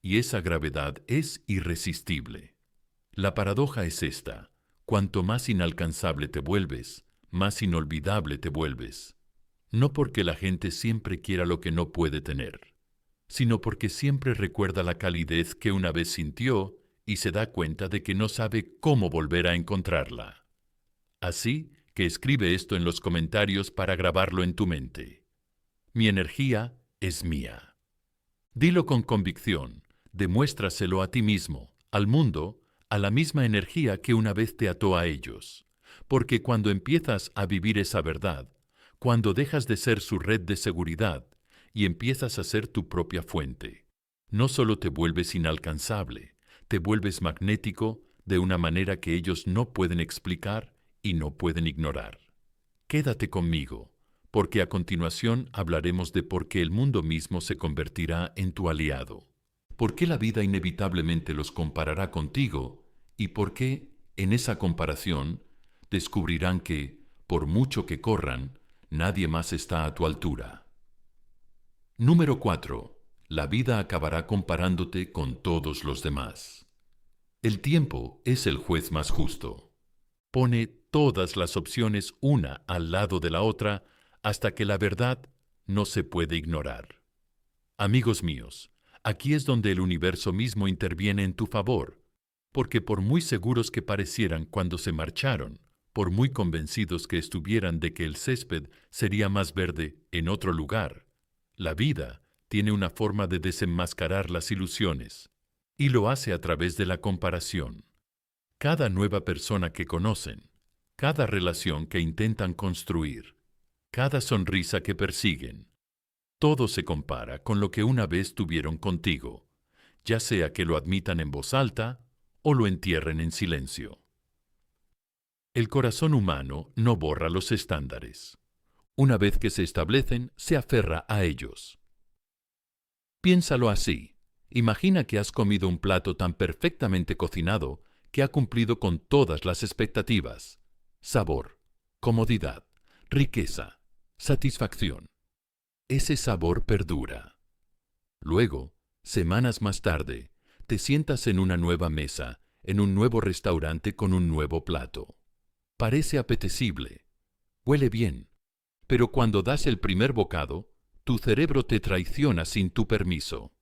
Y esa gravedad es irresistible. La paradoja es esta: cuanto más inalcanzable te vuelves, más inolvidable te vuelves. No porque la gente siempre quiera lo que no puede tener, sino porque siempre recuerda la calidez que una vez sintió y se da cuenta de que no sabe cómo volver a encontrarla. Así que escribe esto en los comentarios para grabarlo en tu mente. Mi energía es mía. Dilo con convicción, demuéstraselo a ti mismo, al mundo, a la misma energía que una vez te ató a ellos. Porque cuando empiezas a vivir esa verdad, cuando dejas de ser su red de seguridad y empiezas a ser tu propia fuente, no solo te vuelves inalcanzable, te vuelves magnético de una manera que ellos no pueden explicar y no pueden ignorar. Quédate conmigo, porque a continuación hablaremos de por qué el mundo mismo se convertirá en tu aliado, por qué la vida inevitablemente los comparará contigo y por qué, en esa comparación, descubrirán que, por mucho que corran, nadie más está a tu altura. Número 4. La vida acabará comparándote con todos los demás. El tiempo es el juez más justo. Pone todas las opciones una al lado de la otra hasta que la verdad no se puede ignorar. Amigos míos, aquí es donde el universo mismo interviene en tu favor, porque por muy seguros que parecieran cuando se marcharon, por muy convencidos que estuvieran de que el césped sería más verde en otro lugar, la vida tiene una forma de desenmascarar las ilusiones, y lo hace a través de la comparación. Cada nueva persona que conocen, cada relación que intentan construir, cada sonrisa que persiguen, todo se compara con lo que una vez tuvieron contigo, ya sea que lo admitan en voz alta o lo entierren en silencio. El corazón humano no borra los estándares. Una vez que se establecen, se aferra a ellos. Piénsalo así. Imagina que has comido un plato tan perfectamente cocinado que ha cumplido con todas las expectativas. Sabor, comodidad, riqueza, satisfacción. Ese sabor perdura. Luego, semanas más tarde, te sientas en una nueva mesa, en un nuevo restaurante con un nuevo plato. Parece apetecible, huele bien, pero cuando das el primer bocado, tu cerebro te traiciona sin tu permiso.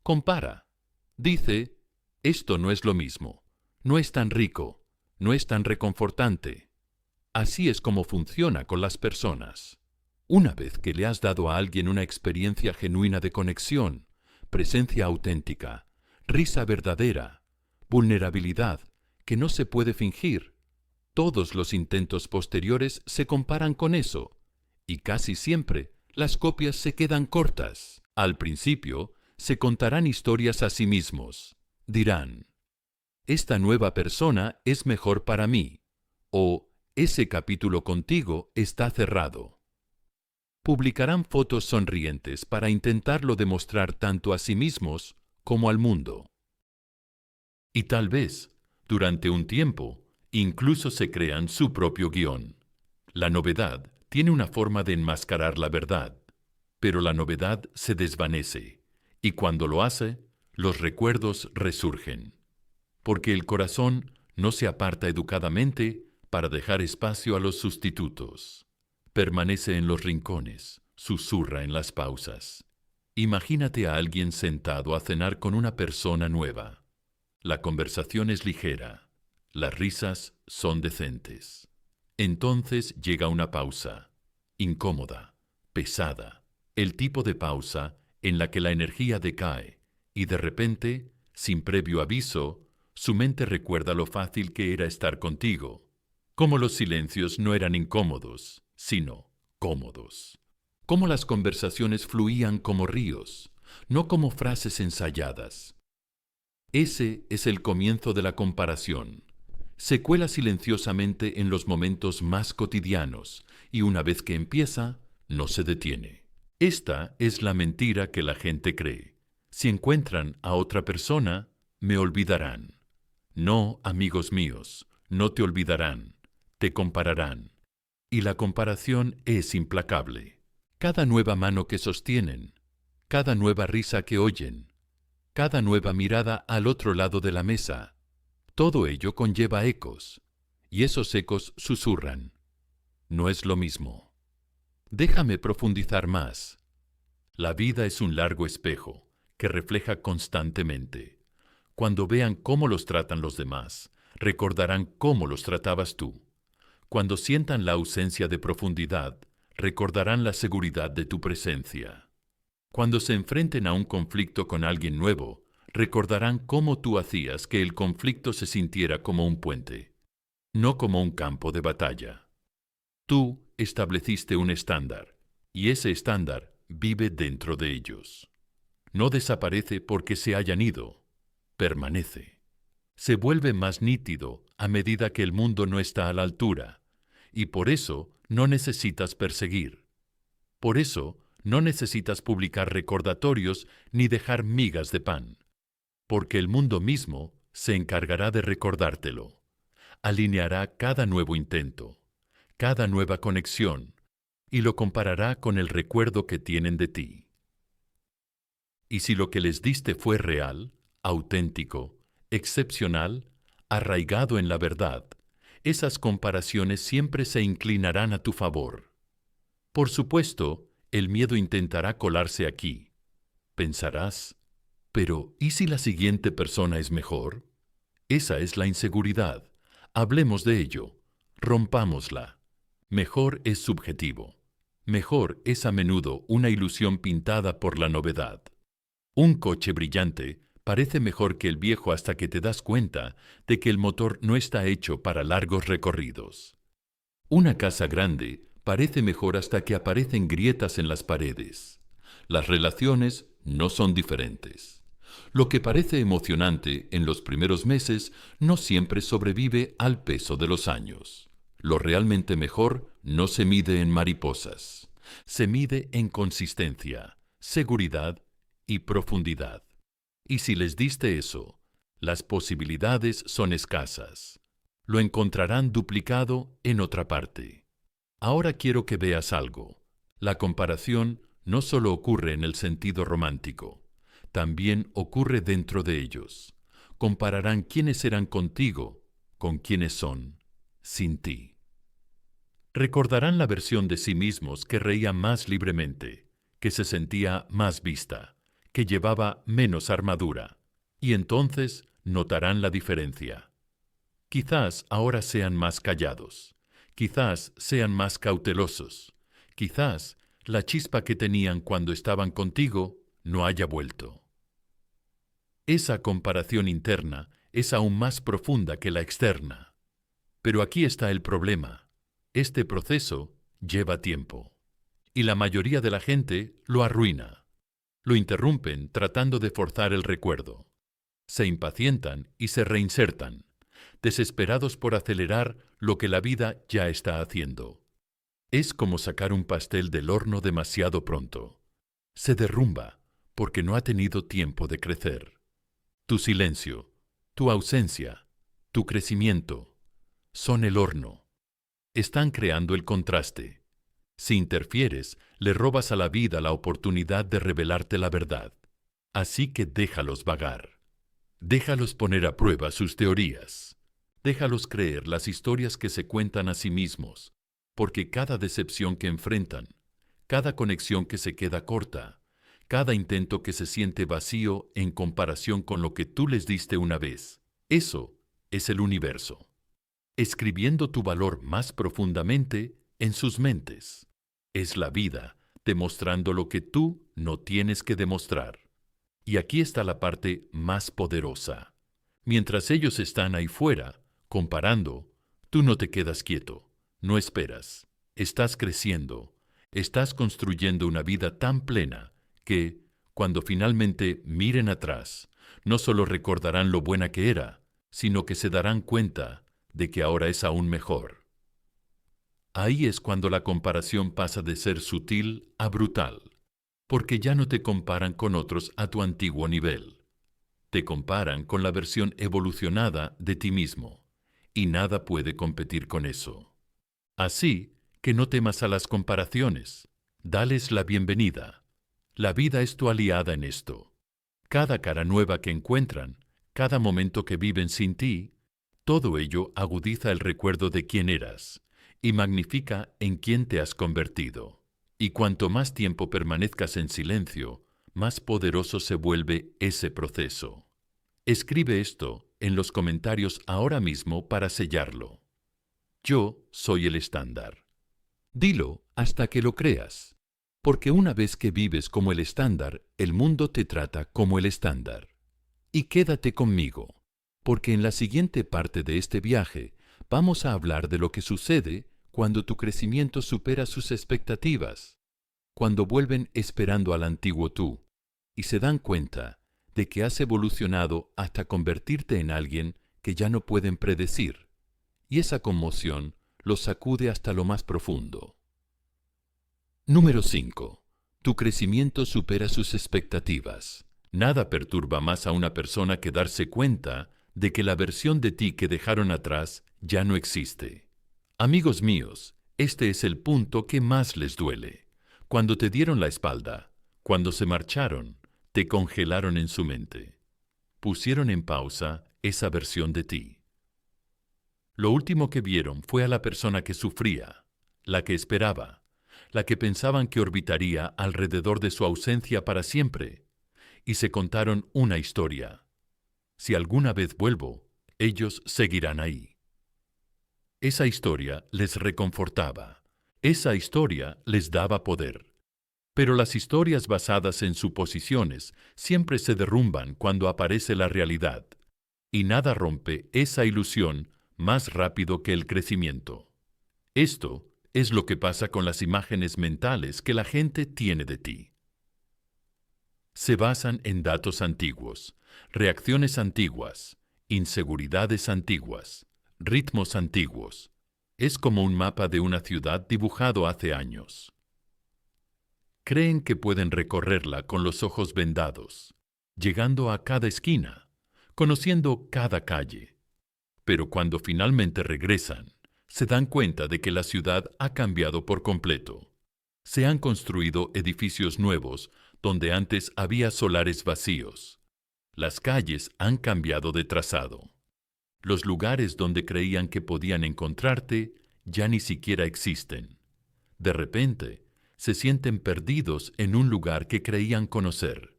Compara. Dice, esto no es lo mismo, no es tan rico, no es tan reconfortante. Así es como funciona con las personas. Una vez que le has dado a alguien una experiencia genuina de conexión, presencia auténtica, risa verdadera, vulnerabilidad que no se puede fingir, todos los intentos posteriores se comparan con eso, y casi siempre las copias se quedan cortas. Al principio, se contarán historias a sí mismos. Dirán, esta nueva persona es mejor para mí, o ese capítulo contigo está cerrado. Publicarán fotos sonrientes para intentarlo demostrar tanto a sí mismos como al mundo. Y tal vez, durante un tiempo, incluso se crean su propio guión. La novedad tiene una forma de enmascarar la verdad, pero la novedad se desvanece, y cuando lo hace, los recuerdos resurgen. Porque el corazón no se aparta educadamente para dejar espacio a los sustitutos. Permanece en los rincones, susurra en las pausas. Imagínate a alguien sentado a cenar con una persona nueva. La conversación es ligera, las risas son decentes. Entonces llega una pausa, incómoda, pesada, el tipo de pausa en la que la energía decae y de repente, sin previo aviso, su mente recuerda lo fácil que era estar contigo, cómo los silencios no eran incómodos, sino cómodos, cómo las conversaciones fluían como ríos, no como frases ensayadas. Ese es el comienzo de la comparación. Se cuela silenciosamente en los momentos más cotidianos y una vez que empieza, no se detiene. Esta es la mentira que la gente cree. Si encuentran a otra persona, me olvidarán. No, amigos míos, no te olvidarán, te compararán. Y la comparación es implacable. Cada nueva mano que sostienen, cada nueva risa que oyen, cada nueva mirada al otro lado de la mesa, todo ello conlleva ecos, y esos ecos susurran. No es lo mismo. Déjame profundizar más. La vida es un largo espejo que refleja constantemente. Cuando vean cómo los tratan los demás, recordarán cómo los tratabas tú. Cuando sientan la ausencia de profundidad, recordarán la seguridad de tu presencia. Cuando se enfrenten a un conflicto con alguien nuevo, recordarán cómo tú hacías que el conflicto se sintiera como un puente, no como un campo de batalla. Tú estableciste un estándar, y ese estándar vive dentro de ellos. No desaparece porque se hayan ido, permanece. Se vuelve más nítido a medida que el mundo no está a la altura, y por eso no necesitas perseguir. Por eso no necesitas publicar recordatorios ni dejar migas de pan, porque el mundo mismo se encargará de recordártelo. Alineará cada nuevo intento, cada nueva conexión, y lo comparará con el recuerdo que tienen de ti. Y si lo que les diste fue real, auténtico, excepcional, arraigado en la verdad, esas comparaciones siempre se inclinarán a tu favor. Por supuesto, el miedo intentará colarse aquí. Pensarás, pero ¿y si la siguiente persona es mejor? Esa es la inseguridad. Hablemos de ello. Rompámosla. Mejor es subjetivo. Mejor es a menudo una ilusión pintada por la novedad. Un coche brillante parece mejor que el viejo hasta que te das cuenta de que el motor no está hecho para largos recorridos. Una casa grande parece mejor hasta que aparecen grietas en las paredes. Las relaciones no son diferentes. Lo que parece emocionante en los primeros meses no siempre sobrevive al peso de los años. Lo realmente mejor no se mide en mariposas. Se mide en consistencia, seguridad y profundidad. Y si les diste eso, las posibilidades son escasas. Lo encontrarán duplicado en otra parte. Ahora quiero que veas algo. La comparación no solo ocurre en el sentido romántico, también ocurre dentro de ellos. Compararán quiénes eran contigo con quiénes son sin ti. Recordarán la versión de sí mismos que reía más libremente, que se sentía más vista, que llevaba menos armadura, y entonces notarán la diferencia. Quizás ahora sean más callados, quizás sean más cautelosos, quizás la chispa que tenían cuando estaban contigo no haya vuelto. Esa comparación interna es aún más profunda que la externa. Pero aquí está el problema. Este proceso lleva tiempo. Y la mayoría de la gente lo arruina. Lo interrumpen tratando de forzar el recuerdo. Se impacientan y se reinsertan, desesperados por acelerar lo que la vida ya está haciendo. Es como sacar un pastel del horno demasiado pronto. Se derrumba porque no ha tenido tiempo de crecer. Tu silencio, tu ausencia, tu crecimiento, son el horno. Están creando el contraste. Si interfieres, le robas a la vida la oportunidad de revelarte la verdad. Así que déjalos vagar. Déjalos poner a prueba sus teorías. Déjalos creer las historias que se cuentan a sí mismos, porque cada decepción que enfrentan, cada conexión que se queda corta, cada intento que se siente vacío en comparación con lo que tú les diste una vez, eso es el universo, escribiendo tu valor más profundamente en sus mentes. Es la vida demostrando lo que tú no tienes que demostrar. Y aquí está la parte más poderosa. Mientras ellos están ahí fuera, comparando, tú no te quedas quieto, no esperas, estás creciendo, estás construyendo una vida tan plena que, cuando finalmente miren atrás, no solo recordarán lo buena que era, sino que se darán cuenta de que ahora es aún mejor. Ahí es cuando la comparación pasa de ser sutil a brutal, porque ya no te comparan con otros a tu antiguo nivel. Te comparan con la versión evolucionada de ti mismo, y nada puede competir con eso. Así que no temas a las comparaciones. Dales la bienvenida. La vida es tu aliada en esto. Cada cara nueva que encuentran, cada momento que viven sin ti, todo ello agudiza el recuerdo de quién eras y magnifica en quién te has convertido. Y cuanto más tiempo permanezcas en silencio, más poderoso se vuelve ese proceso. Escribe esto en los comentarios ahora mismo para sellarlo. Yo soy el estándar. Dilo hasta que lo creas, porque una vez que vives como el estándar, el mundo te trata como el estándar. Y quédate conmigo, porque en la siguiente parte de este viaje vamos a hablar de lo que sucede cuando tu crecimiento supera sus expectativas, cuando vuelven esperando al antiguo tú y se dan cuenta de que has evolucionado hasta convertirte en alguien que ya no pueden predecir, y esa conmoción los sacude hasta lo más profundo. Número 5. Tu crecimiento supera sus expectativas. Nada perturba más a una persona que darse cuenta de que la versión de ti que dejaron atrás ya no existe. Amigos míos, este es el punto que más les duele. Cuando te dieron la espalda, cuando se marcharon, te congelaron en su mente. Pusieron en pausa esa versión de ti. Lo último que vieron fue a la persona que sufría, la que esperaba, la que pensaban que orbitaría alrededor de su ausencia para siempre, y se contaron una historia. Si alguna vez vuelvo, ellos seguirán ahí. Esa historia les reconfortaba. Esa historia les daba poder. Pero las historias basadas en suposiciones siempre se derrumban cuando aparece la realidad, y nada rompe esa ilusión más rápido que el crecimiento. Esto es lo que pasa con las imágenes mentales que la gente tiene de ti. Se basan en datos antiguos, reacciones antiguas, inseguridades antiguas, ritmos antiguos. Es como un mapa de una ciudad dibujado hace años. Creen que pueden recorrerla con los ojos vendados, llegando a cada esquina, conociendo cada calle. Pero cuando finalmente regresan, se dan cuenta de que la ciudad ha cambiado por completo. Se han construido edificios nuevos donde antes había solares vacíos. Las calles han cambiado de trazado. Los lugares donde creían que podían encontrarte ya ni siquiera existen. De repente, se sienten perdidos en un lugar que creían conocer,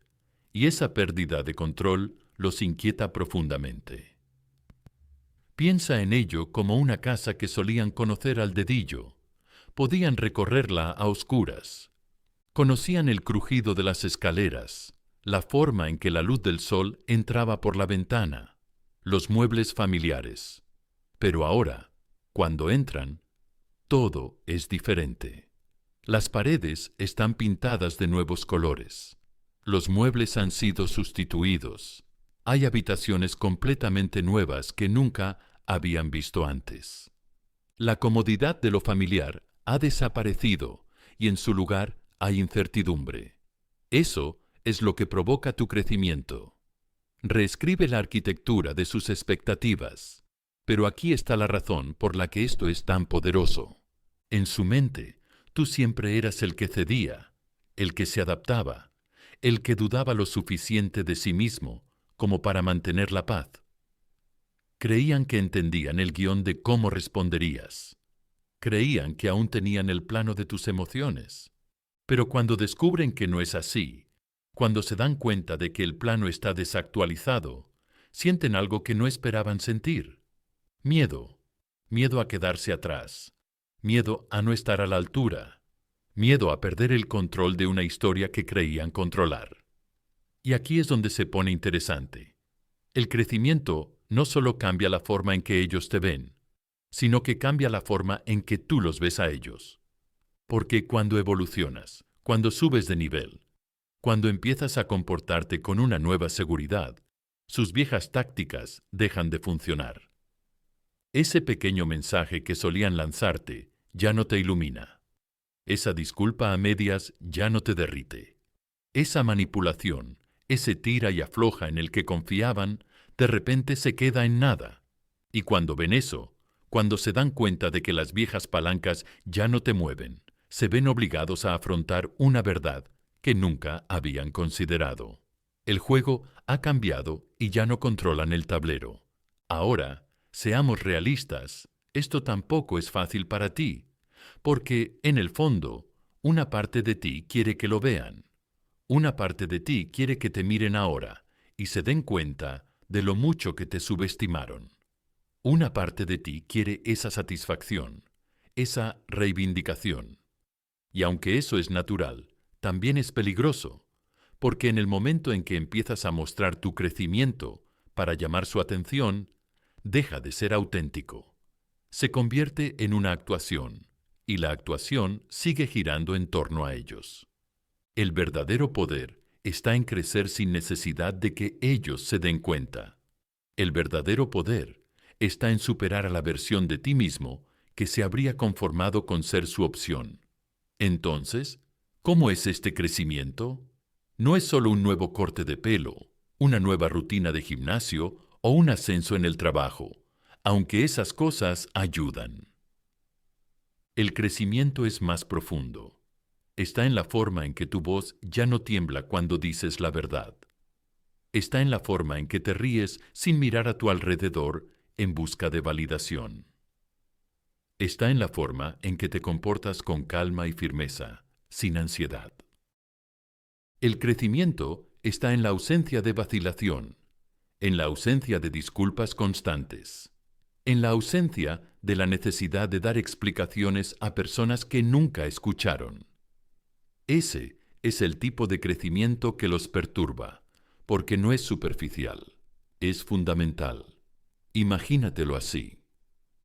y esa pérdida de control los inquieta profundamente. Piensa en ello como una casa que solían conocer al dedillo. Podían recorrerla a oscuras. Conocían el crujido de las escaleras, la forma en que la luz del sol entraba por la ventana, los muebles familiares. Pero ahora, cuando entran, todo es diferente. Las paredes están pintadas de nuevos colores. Los muebles han sido sustituidos. Hay habitaciones completamente nuevas que nunca habían visto antes. La comodidad de lo familiar ha desaparecido y en su lugar hay incertidumbre. Eso es lo que provoca tu crecimiento. Reescribe la arquitectura de sus expectativas. Pero aquí está la razón por la que esto es tan poderoso. En su mente, tú siempre eras el que cedía, el que se adaptaba, el que dudaba lo suficiente de sí mismo como para mantener la paz. Creían que entendían el guión de cómo responderías. Creían que aún tenían el plano de tus emociones. Pero cuando descubren que no es así, cuando se dan cuenta de que el plano está desactualizado, sienten algo que no esperaban sentir. Miedo. Miedo a quedarse atrás. Miedo a no estar a la altura, miedo a perder el control de una historia que creían controlar. Y aquí es donde se pone interesante. El crecimiento no solo cambia la forma en que ellos te ven, sino que cambia la forma en que tú los ves a ellos. Porque cuando evolucionas, cuando subes de nivel, cuando empiezas a comportarte con una nueva seguridad, sus viejas tácticas dejan de funcionar. Ese pequeño mensaje que solían lanzarte ya no te ilumina. Esa disculpa a medias ya no te derrite. Esa manipulación, Ese tira y afloja en el que confiaban, de repente se queda en nada. Y cuando ven eso, cuando se dan cuenta de que las viejas palancas ya no te mueven, se ven obligados a afrontar una verdad que nunca habían considerado. El juego ha cambiado y ya no controlan el tablero. Ahora, seamos realistas, esto tampoco es fácil para ti, porque, en el fondo, una parte de ti quiere que lo vean. Una parte de ti quiere que te miren ahora y se den cuenta de lo mucho que te subestimaron. Una parte de ti quiere esa satisfacción, esa reivindicación. Y aunque eso es natural, también es peligroso, porque en el momento en que empiezas a mostrar tu crecimiento para llamar su atención, deja de ser auténtico. Se convierte en una actuación, y la actuación sigue girando en torno a ellos. El verdadero poder está en crecer sin necesidad de que ellos se den cuenta. El verdadero poder está en superar a la versión de ti mismo que se habría conformado con ser su opción. Entonces, ¿cómo es este crecimiento? No es solo un nuevo corte de pelo, una nueva rutina de gimnasio o un ascenso en el trabajo, aunque esas cosas ayudan. El crecimiento es más profundo. Está en la forma en que tu voz ya no tiembla cuando dices la verdad. Está en la forma en que te ríes sin mirar a tu alrededor en busca de validación. Está en la forma en que te comportas con calma y firmeza, sin ansiedad. El crecimiento está en la ausencia de vacilación, en la ausencia de disculpas constantes, en la ausencia de la necesidad de dar explicaciones a personas que nunca escucharon. Ese es el tipo de crecimiento que los perturba, porque no es superficial, es fundamental. Imagínatelo así.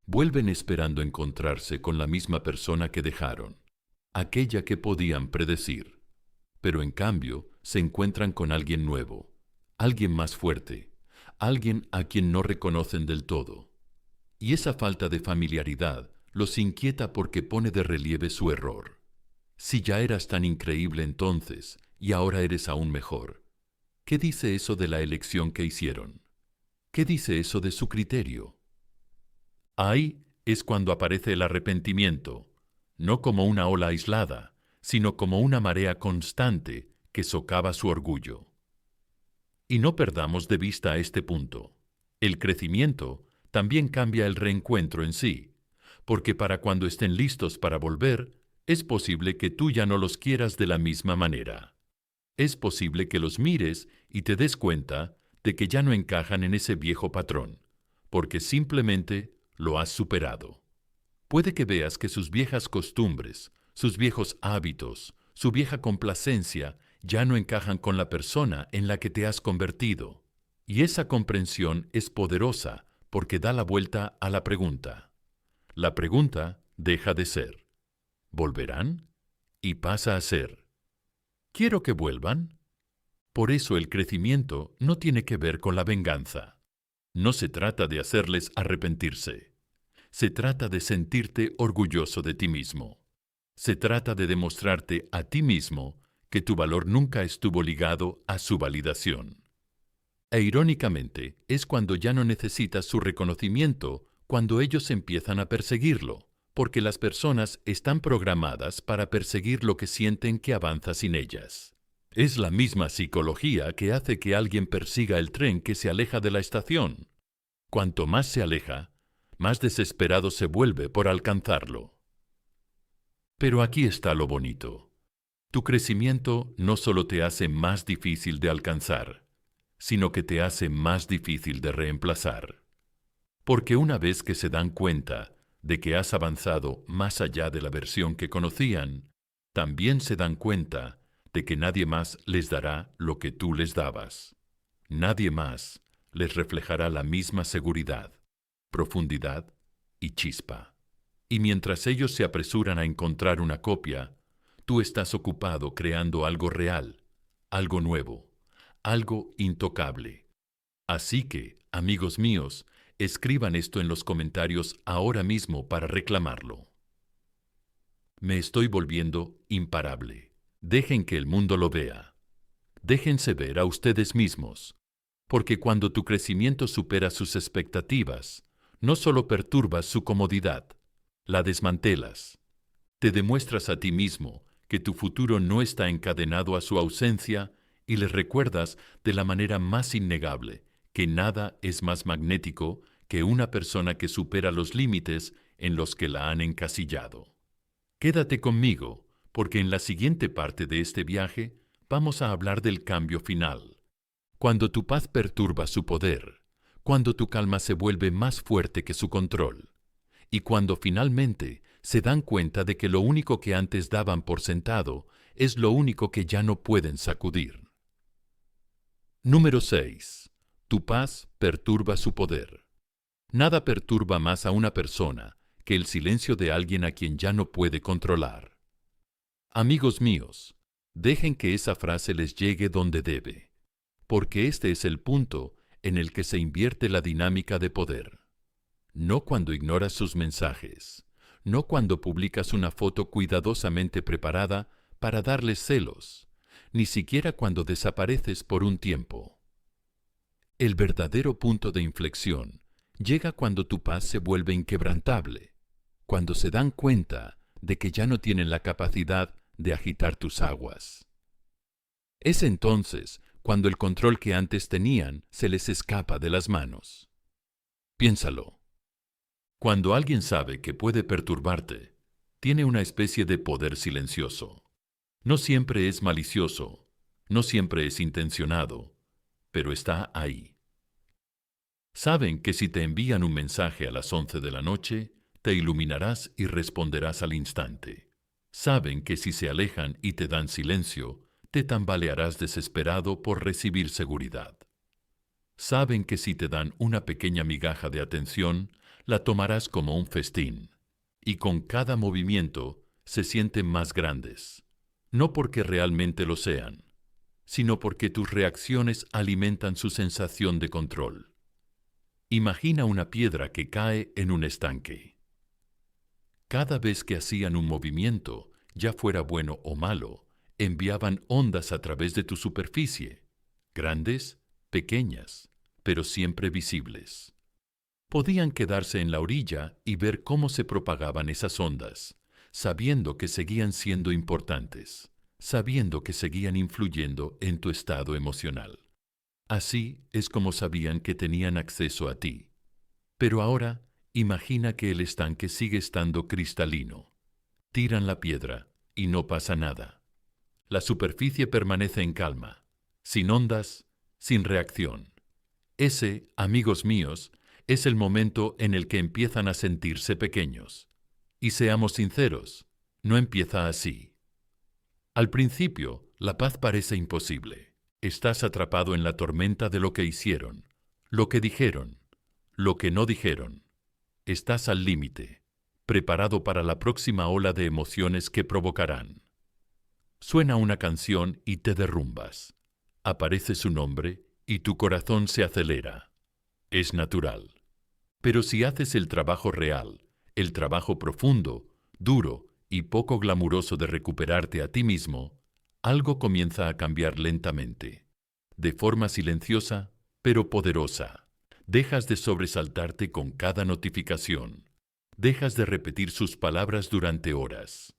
Vuelven esperando encontrarse con la misma persona que dejaron, aquella que podían predecir, pero en cambio se encuentran con alguien nuevo, alguien más fuerte, alguien a quien no reconocen del todo. Y esa falta de familiaridad los inquieta porque pone de relieve su error. Si ya eras tan increíble entonces y ahora eres aún mejor, ¿qué dice eso de la elección que hicieron? ¿Qué dice eso de su criterio? Ahí es cuando aparece el arrepentimiento, no como una ola aislada, sino como una marea constante que socava su orgullo. Y no perdamos de vista este punto. El crecimiento también cambia el reencuentro en sí, porque para cuando estén listos para volver, es posible que tú ya no los quieras de la misma manera. Es posible que los mires y te des cuenta de que ya no encajan en ese viejo patrón, porque simplemente lo has superado. Puede que veas que sus viejas costumbres, sus viejos hábitos, su vieja complacencia ya no encajan con la persona en la que te has convertido. Y esa comprensión es poderosa porque da la vuelta a la pregunta. La pregunta deja de ser ¿volverán? Y pasa a ser ¿quiero que vuelvan? Por eso el crecimiento no tiene que ver con la venganza. No se trata de hacerles arrepentirse. Se trata de sentirte orgulloso de ti mismo. Se trata de demostrarte a ti mismo que tu valor nunca estuvo ligado a su validación. E irónicamente, es cuando ya no necesitas su reconocimiento, cuando ellos empiezan a perseguirlo, porque las personas están programadas para perseguir lo que sienten que avanza sin ellas. Es la misma psicología que hace que alguien persiga el tren que se aleja de la estación. Cuanto más se aleja, más desesperado se vuelve por alcanzarlo. Pero aquí está lo bonito. Tu crecimiento no solo te hace más difícil de alcanzar, sino que te hace más difícil de reemplazar. Porque una vez que se dan cuenta de que has avanzado más allá de la versión que conocían, también se dan cuenta de que nadie más les dará lo que tú les dabas. Nadie más les reflejará la misma seguridad, profundidad y chispa. Y mientras ellos se apresuran a encontrar una copia, tú estás ocupado creando algo real, algo nuevo, algo intocable. Así que, amigos míos, escriban esto en los comentarios ahora mismo para reclamarlo. Me estoy volviendo imparable. Dejen que el mundo lo vea. Déjense ver a ustedes mismos, porque cuando tu crecimiento supera sus expectativas, no solo perturbas su comodidad, la desmantelas. Te demuestras a ti mismo que tu futuro no está encadenado a su ausencia y les recuerdas de la manera más innegable que nada es más magnético que una persona que supera los límites en los que la han encasillado. Quédate conmigo, porque en la siguiente parte de este viaje vamos a hablar del cambio final. Cuando tu paz perturba su poder, cuando tu calma se vuelve más fuerte que su control, y cuando finalmente se dan cuenta de que lo único que antes daban por sentado es lo único que ya no pueden sacudir. Número 6. Tu paz perturba su poder. Nada perturba más a una persona que el silencio de alguien a quien ya no puede controlar. Amigos míos, dejen que esa frase les llegue donde debe, porque este es el punto en el que se invierte la dinámica de poder. No cuando ignoras sus mensajes, no cuando publicas una foto cuidadosamente preparada para darles celos, ni siquiera cuando desapareces por un tiempo. El verdadero punto de inflexión llega cuando tu paz se vuelve inquebrantable, cuando se dan cuenta de que ya no tienen la capacidad de agitar tus aguas. Es entonces cuando el control que antes tenían se les escapa de las manos. Piénsalo. Cuando alguien sabe que puede perturbarte, tiene una especie de poder silencioso. No siempre es malicioso, no siempre es intencionado, pero está ahí. Saben que si te envían un mensaje a las 11 de la noche, te iluminarás y responderás al instante. Saben que si se alejan y te dan silencio, te tambalearás desesperado por recibir seguridad. Saben que si te dan una pequeña migaja de atención, la tomarás como un festín, y con cada movimiento se sienten más grandes, no porque realmente lo sean, sino porque tus reacciones alimentan su sensación de control. Imagina una piedra que cae en un estanque. Cada vez que hacían un movimiento, ya fuera bueno o malo, enviaban ondas a través de tu superficie, grandes, pequeñas, pero siempre visibles. Podían quedarse en la orilla y ver cómo se propagaban esas ondas, sabiendo que seguían siendo importantes, sabiendo que seguían influyendo en tu estado emocional. Así es como sabían que tenían acceso a ti. Pero ahora, imagina que el estanque sigue estando cristalino. Tiran la piedra y no pasa nada. La superficie permanece en calma, sin ondas, sin reacción. Ese, amigos míos, es el momento en el que empiezan a sentirse pequeños. Y seamos sinceros, no empieza así. Al principio, la paz parece imposible. Estás atrapado en la tormenta de lo que hicieron, lo que dijeron, lo que no dijeron. Estás al límite, preparado para la próxima ola de emociones que provocarán. Suena una canción y te derrumbas. Aparece su nombre y tu corazón se acelera. Es natural. Pero si haces el trabajo real, el trabajo profundo, duro y poco glamuroso de recuperarte a ti mismo, algo comienza a cambiar lentamente, de forma silenciosa, pero poderosa. Dejas de sobresaltarte con cada notificación. Dejas de repetir sus palabras durante horas.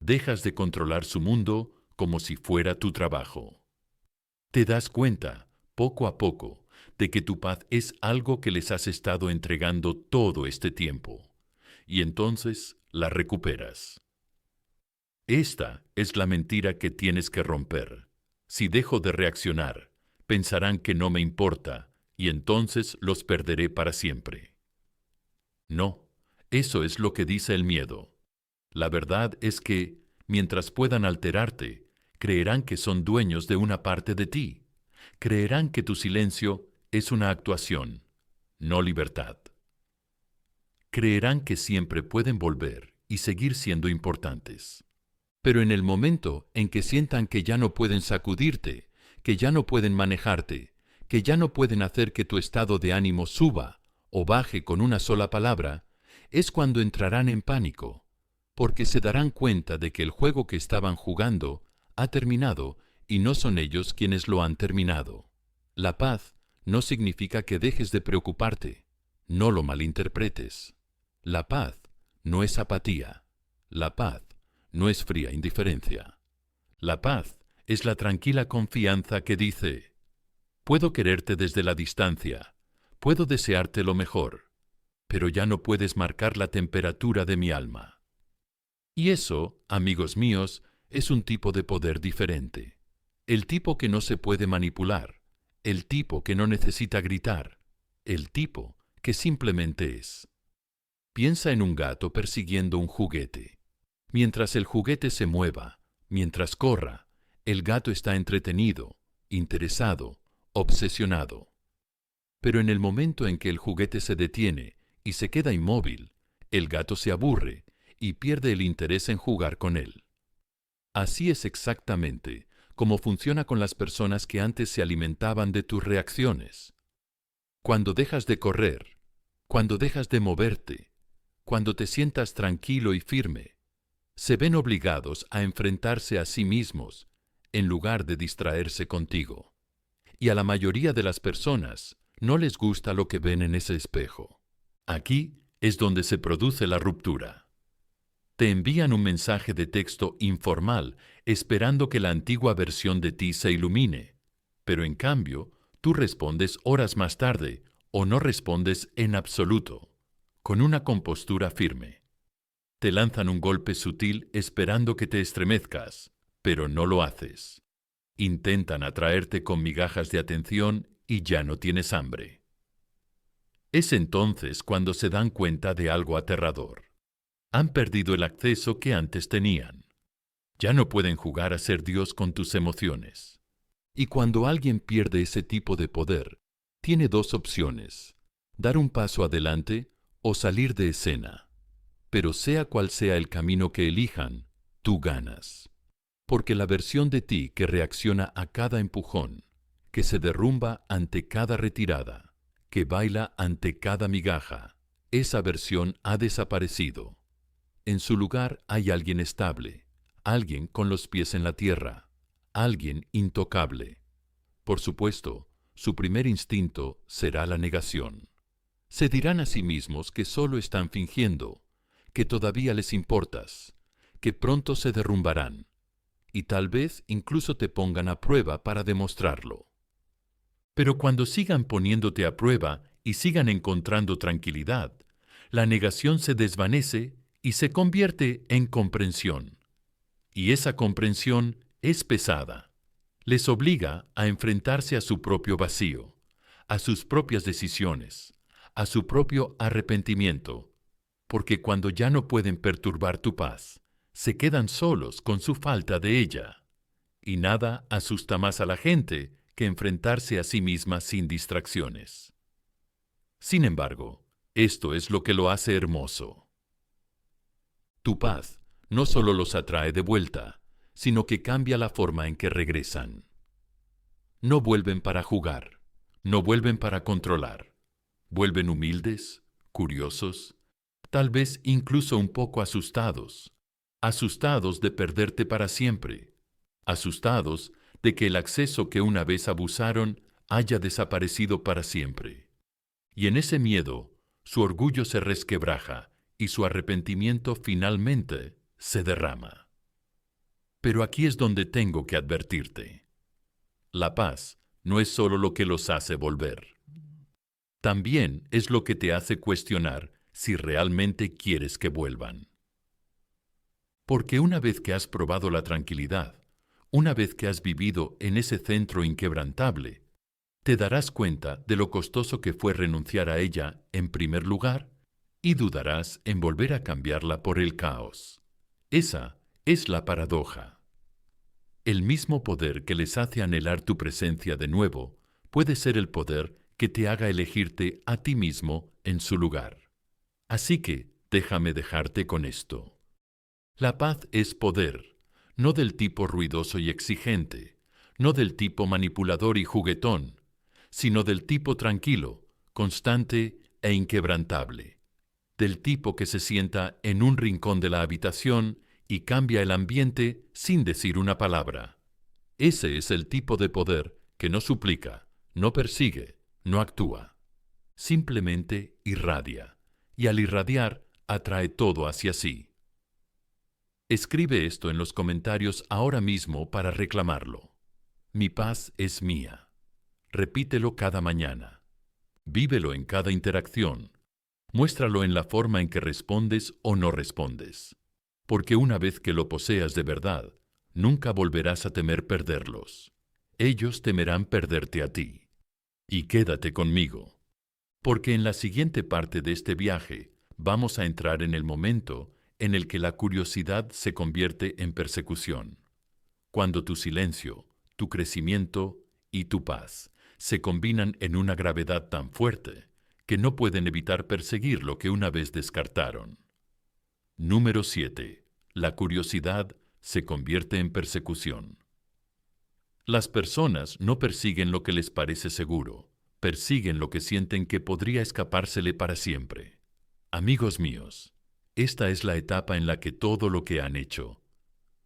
Dejas de controlar su mundo como si fuera tu trabajo. Te das cuenta, poco a poco, de que tu paz es algo que les has estado entregando todo este tiempo, y entonces la recuperas. Esta es la mentira que tienes que romper. Si dejo de reaccionar, pensarán que no me importa, y entonces los perderé para siempre. No, eso es lo que dice el miedo. La verdad es que, mientras puedan alterarte, creerán que son dueños de una parte de ti. Creerán que tu silencio es una actuación, no libertad. Creerán que siempre pueden volver y seguir siendo importantes. Pero en el momento en que sientan que ya no pueden sacudirte, que ya no pueden manejarte, que ya no pueden hacer que tu estado de ánimo suba o baje con una sola palabra, es cuando entrarán en pánico, porque se darán cuenta de que el juego que estaban jugando ha terminado y no son ellos quienes lo han terminado. La paz no significa que dejes de preocuparte. No lo malinterpretes. La paz no es apatía. La paz no es fría indiferencia. La paz es la tranquila confianza que dice: puedo quererte desde la distancia, puedo desearte lo mejor, pero ya no puedes marcar la temperatura de mi alma. Y eso, amigos míos, es un tipo de poder diferente. El tipo que no se puede manipular, el tipo que no necesita gritar, el tipo que simplemente es. Piensa en un gato persiguiendo un juguete. Mientras el juguete se mueva, mientras corra, el gato está entretenido, interesado, obsesionado. Pero en el momento en que el juguete se detiene y se queda inmóvil, el gato se aburre y pierde el interés en jugar con él. Así es exactamente como funciona con las personas que antes se alimentaban de tus reacciones. Cuando dejas de correr, cuando dejas de moverte, cuando te sientas tranquilo y firme, se ven obligados a enfrentarse a sí mismos en lugar de distraerse contigo. Y a la mayoría de las personas no les gusta lo que ven en ese espejo. Aquí es donde se produce la ruptura. Te envían un mensaje de texto informal esperando que la antigua versión de ti se ilumine, pero en cambio, tú respondes horas más tarde o no respondes en absoluto, con una compostura firme. Te lanzan un golpe sutil esperando que te estremezcas, pero no lo haces. Intentan atraerte con migajas de atención y ya no tienes hambre. Es entonces cuando se dan cuenta de algo aterrador. Han perdido el acceso que antes tenían. Ya no pueden jugar a ser Dios con tus emociones. Y cuando alguien pierde ese tipo de poder, tiene dos opciones: dar un paso adelante o salir de escena. Pero sea cual sea el camino que elijan, tú ganas. Porque la versión de ti que reacciona a cada empujón, que se derrumba ante cada retirada, que baila ante cada migaja, esa versión ha desaparecido. En su lugar hay alguien estable, alguien con los pies en la tierra, alguien intocable. Por supuesto, su primer instinto será la negación. Se dirán a sí mismos que solo están fingiendo, que todavía les importas, que pronto se derrumbarán, y tal vez incluso te pongan a prueba para demostrarlo. Pero cuando sigan poniéndote a prueba y sigan encontrando tranquilidad, la negación se desvanece y se convierte en comprensión. Y esa comprensión es pesada. Les obliga a enfrentarse a su propio vacío, a sus propias decisiones, a su propio arrepentimiento, porque cuando ya no pueden perturbar tu paz, se quedan solos con su falta de ella. Y nada asusta más a la gente que enfrentarse a sí misma sin distracciones. Sin embargo, esto es lo que lo hace hermoso. Tu paz no solo los atrae de vuelta, sino que cambia la forma en que regresan. No vuelven para jugar, no vuelven para controlar. Vuelven humildes, curiosos, tal vez incluso un poco asustados, asustados de perderte para siempre, asustados de que el acceso que una vez abusaron haya desaparecido para siempre. Y en ese miedo, su orgullo se resquebraja y su arrepentimiento finalmente se derrama. Pero aquí es donde tengo que advertirte. La paz no es solo lo que los hace volver. También es lo que te hace cuestionar si realmente quieres que vuelvan. Porque una vez que has probado la tranquilidad, una vez que has vivido en ese centro inquebrantable, te darás cuenta de lo costoso que fue renunciar a ella en primer lugar y dudarás en volver a cambiarla por el caos. Esa es la paradoja. El mismo poder que les hace anhelar tu presencia de nuevo puede ser el poder que te haga elegirte a ti mismo en su lugar. Así que déjame dejarte con esto. La paz es poder, no del tipo ruidoso y exigente, no del tipo manipulador y juguetón, sino del tipo tranquilo, constante e inquebrantable, del tipo que se sienta en un rincón de la habitación y cambia el ambiente sin decir una palabra. Ese es el tipo de poder que no suplica, no persigue, no actúa. Simplemente irradia, y al irradiar atrae todo hacia sí. Escribe esto en los comentarios ahora mismo para reclamarlo. Mi paz es mía. Repítelo cada mañana. Vívelo en cada interacción. Muéstralo en la forma en que respondes o no respondes. Porque una vez que lo poseas de verdad, nunca volverás a temer perderlos. Ellos temerán perderte a ti. Y quédate conmigo. Porque en la siguiente parte de este viaje vamos a entrar en el momento en el que la curiosidad se convierte en persecución. Cuando tu silencio, tu crecimiento y tu paz se combinan en una gravedad tan fuerte que no pueden evitar perseguir lo que una vez descartaron. Número 7. La curiosidad se convierte en persecución. Las personas no persiguen lo que les parece seguro, persiguen lo que sienten que podría escapársele para siempre. Amigos míos, esta es la etapa en la que todo lo que han hecho,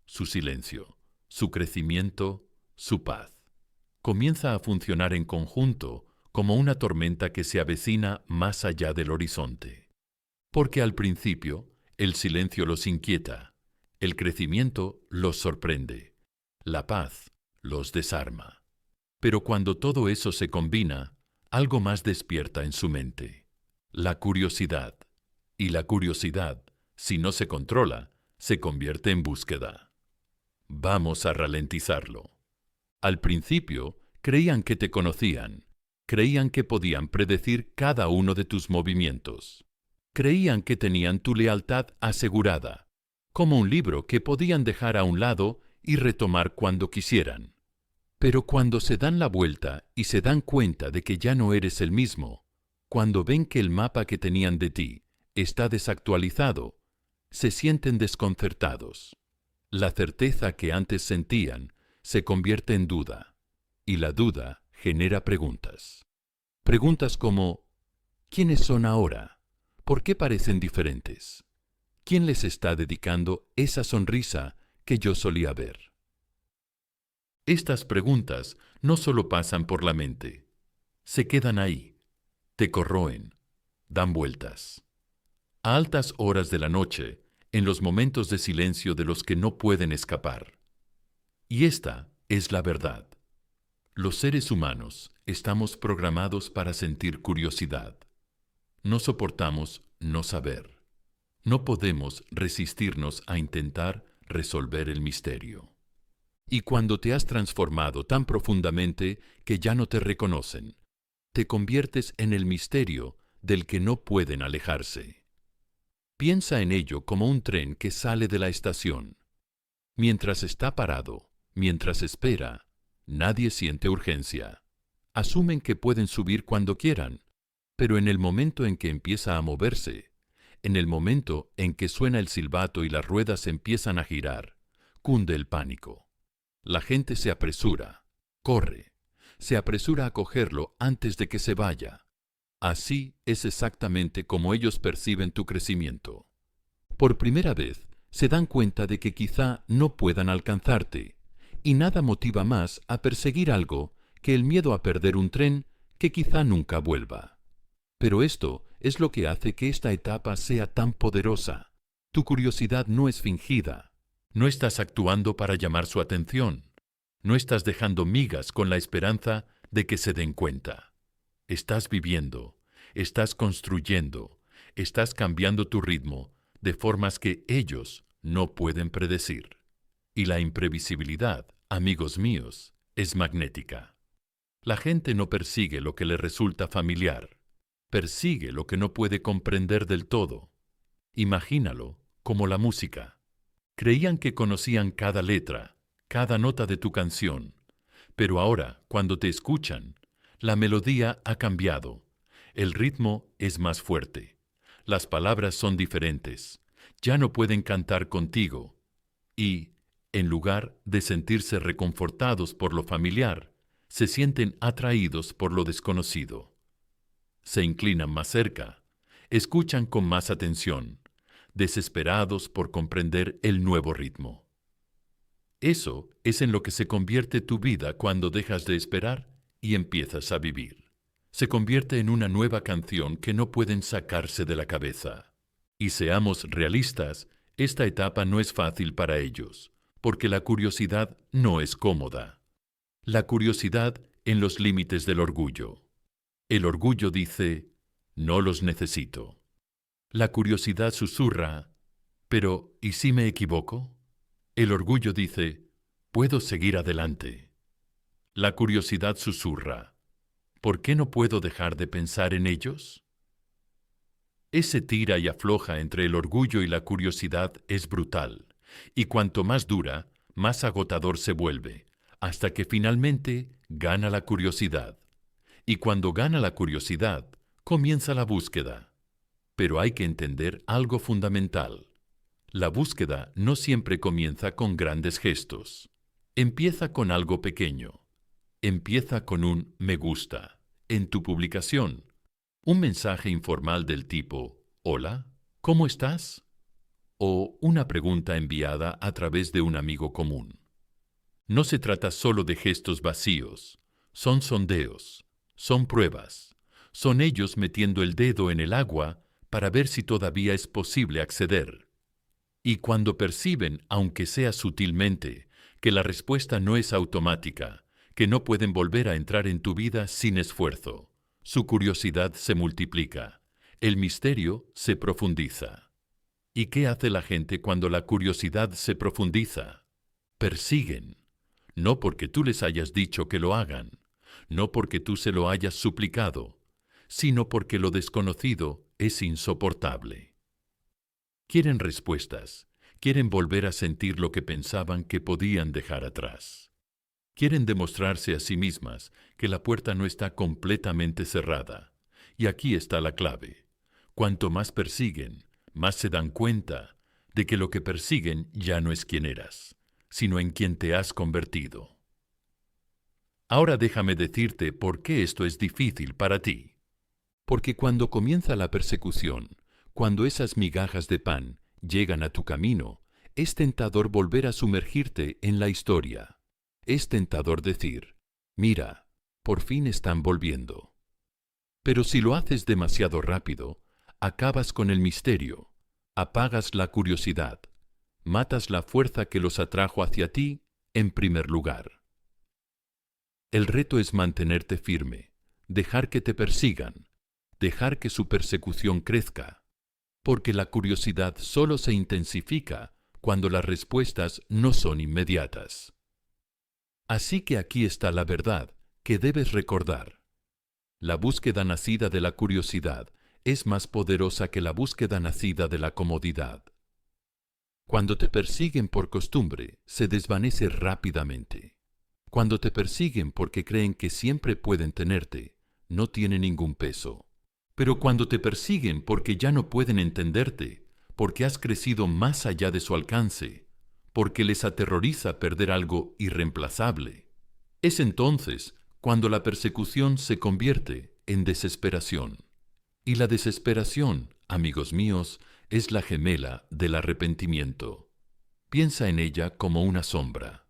su silencio, su crecimiento, su paz, comienza a funcionar en conjunto como una tormenta que se avecina más allá del horizonte. Porque al principio, el silencio los inquieta, el crecimiento los sorprende, la paz los desarma. Pero cuando todo eso se combina, algo más despierta en su mente: la curiosidad. Y la curiosidad, si no se controla, se convierte en búsqueda. Vamos a ralentizarlo. Al principio, creían que te conocían, creían que podían predecir cada uno de tus movimientos. Creían que tenían tu lealtad asegurada, como un libro que podían dejar a un lado y retomar cuando quisieran. Pero cuando se dan la vuelta y se dan cuenta de que ya no eres el mismo, cuando ven que el mapa que tenían de ti está desactualizado, se sienten desconcertados. La certeza que antes sentían se convierte en duda, y la duda genera preguntas. Preguntas como: ¿quiénes son ahora? ¿Por qué parecen diferentes? ¿Quién les está dedicando esa sonrisa que yo solía ver? Estas preguntas no solo pasan por la mente, se quedan ahí, te corroen, dan vueltas. A altas horas de la noche, en los momentos de silencio de los que no pueden escapar. Y esta es la verdad. Los seres humanos estamos programados para sentir curiosidad. No soportamos no saber. No podemos resistirnos a intentar resolver el misterio. Y cuando te has transformado tan profundamente que ya no te reconocen, te conviertes en el misterio del que no pueden alejarse. Piensa en ello como un tren que sale de la estación. Mientras está parado, mientras espera, nadie siente urgencia. Asumen que pueden subir cuando quieran, pero en el momento en que empieza a moverse, en el momento en que suena el silbato y las ruedas empiezan a girar, cunde el pánico. La gente se apresura, corre, se apresura a cogerlo antes de que se vaya. Así es exactamente como ellos perciben tu crecimiento. Por primera vez, se dan cuenta de que quizá no puedan alcanzarte, y nada motiva más a perseguir algo que el miedo a perder un tren que quizá nunca vuelva. Pero esto es lo que hace que esta etapa sea tan poderosa. Tu curiosidad no es fingida. No estás actuando para llamar su atención. No estás dejando migas con la esperanza de que se den cuenta. Estás viviendo, estás construyendo, estás cambiando tu ritmo de formas que ellos no pueden predecir. Y la imprevisibilidad, amigos míos, es magnética. La gente no persigue lo que le resulta familiar, persigue lo que no puede comprender del todo. Imagínalo como la música. Creían que conocían cada letra, cada nota de tu canción, pero ahora, cuando te escuchan, la melodía ha cambiado, el ritmo es más fuerte, las palabras son diferentes, ya no pueden cantar contigo y, en lugar de sentirse reconfortados por lo familiar, se sienten atraídos por lo desconocido. Se inclinan más cerca, escuchan con más atención, desesperados por comprender el nuevo ritmo. Eso es en lo que se convierte tu vida cuando dejas de esperar y empiezas a vivir. Se convierte en una nueva canción que no pueden sacarse de la cabeza. Y seamos realistas, esta etapa no es fácil para ellos, porque la curiosidad no es cómoda. La curiosidad en los límites del orgullo. El orgullo dice, no los necesito. La curiosidad susurra, pero ¿y si me equivoco? El orgullo dice, puedo seguir adelante. La curiosidad susurra, ¿por qué no puedo dejar de pensar en ellos? Ese tira y afloja entre el orgullo y la curiosidad es brutal, y cuanto más dura, más agotador se vuelve, hasta que finalmente gana la curiosidad. Y cuando gana la curiosidad, comienza la búsqueda. Pero hay que entender algo fundamental. La búsqueda no siempre comienza con grandes gestos. Empieza con algo pequeño. Empieza con un me gusta en tu publicación. Un mensaje informal del tipo, hola, ¿cómo estás? O una pregunta enviada a través de un amigo común. No se trata solo de gestos vacíos, son sondeos, son pruebas, son ellos metiendo el dedo en el agua para ver si todavía es posible acceder. Y cuando perciben, aunque sea sutilmente, que la respuesta no es automática, que no pueden volver a entrar en tu vida sin esfuerzo, su curiosidad se multiplica, el misterio se profundiza. ¿Y qué hace la gente cuando la curiosidad se profundiza? Persiguen, no porque tú les hayas dicho que lo hagan, no porque tú se lo hayas suplicado, sino porque lo desconocido es insoportable. Quieren respuestas, quieren volver a sentir lo que pensaban que podían dejar atrás. Quieren demostrarse a sí mismas que la puerta no está completamente cerrada. Y aquí está la clave. Cuanto más persiguen, más se dan cuenta de que lo que persiguen ya no es quien eras, sino en quien te has convertido. Ahora déjame decirte por qué esto es difícil para ti. Porque cuando comienza la persecución, cuando esas migajas de pan llegan a tu camino, es tentador volver a sumergirte en la historia. Es tentador decir, mira, por fin están volviendo. Pero si lo haces demasiado rápido, acabas con el misterio, apagas la curiosidad, matas la fuerza que los atrajo hacia ti en primer lugar. El reto es mantenerte firme, dejar que te persigan, dejar que su persecución crezca, porque la curiosidad solo se intensifica cuando las respuestas no son inmediatas. Así que aquí está la verdad que debes recordar. La búsqueda nacida de la curiosidad es más poderosa que la búsqueda nacida de la comodidad. Cuando te persiguen por costumbre, se desvanece rápidamente. Cuando te persiguen porque creen que siempre pueden tenerte, no tiene ningún peso. Pero cuando te persiguen porque ya no pueden entenderte, porque has crecido más allá de su alcance, porque les aterroriza perder algo irreemplazable, es entonces cuando la persecución se convierte en desesperación. Y la desesperación, amigos míos, es la gemela del arrepentimiento. Piensa en ella como una sombra.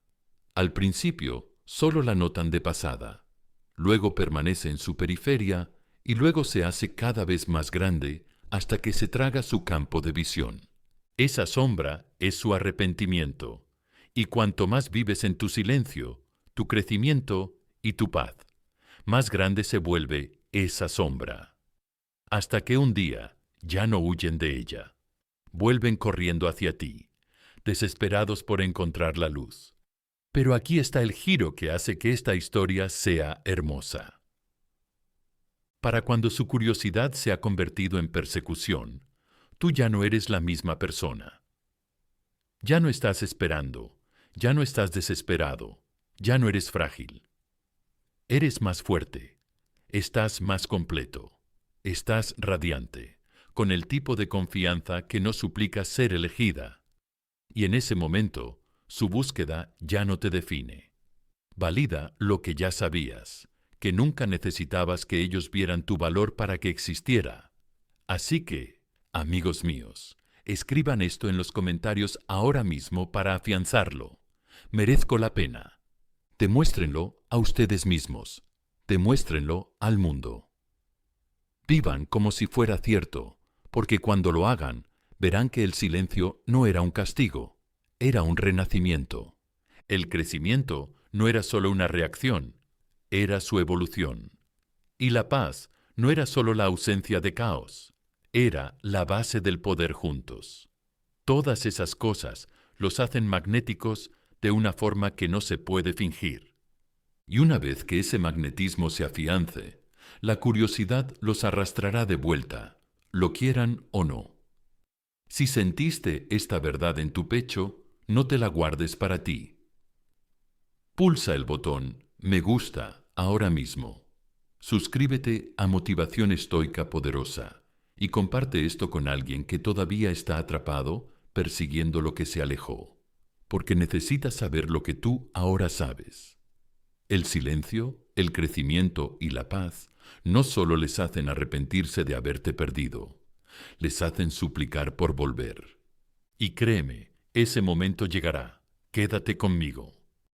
Al principio, solo la notan de pasada. Luego permanece en su periferia y luego se hace cada vez más grande hasta que se traga su campo de visión. Esa sombra es su arrepentimiento. Y cuanto más vives en tu silencio, tu crecimiento y tu paz, más grande se vuelve esa sombra. Hasta que un día ya no huyen de ella. Vuelven corriendo hacia ti, desesperados por encontrar la luz. Pero aquí está el giro que hace que esta historia sea hermosa. Para cuando su curiosidad se ha convertido en persecución, tú ya no eres la misma persona. Ya no estás esperando, ya no estás desesperado, ya no eres frágil. Eres más fuerte, estás más completo, estás radiante, con el tipo de confianza que no suplica ser elegida. Y en ese momento, su búsqueda ya no te define. Valida lo que ya sabías, que nunca necesitabas que ellos vieran tu valor para que existiera. Así que, amigos míos, escriban esto en los comentarios ahora mismo para afianzarlo. Merezco la pena. Demuéstrenlo a ustedes mismos. Demuéstrenlo al mundo. Vivan como si fuera cierto, porque cuando lo hagan, verán que el silencio no era un castigo, era un renacimiento. El crecimiento no era solo una reacción, era su evolución. Y la paz no era solo la ausencia de caos, era la base del poder juntos. Todas esas cosas los hacen magnéticos de una forma que no se puede fingir. Y una vez que ese magnetismo se afiance, la curiosidad los arrastrará de vuelta, lo quieran o no. Si sentiste esta verdad en tu pecho, no te la guardes para ti. Pulsa el botón Me gusta ahora mismo. Suscríbete a Motivación Estoica Poderosa y comparte esto con alguien que todavía está atrapado persiguiendo lo que se alejó, porque necesitas saber lo que tú ahora sabes. El silencio, el crecimiento y la paz no solo les hacen arrepentirse de haberte perdido, les hacen suplicar por volver. Y créeme, ese momento llegará. Quédate conmigo.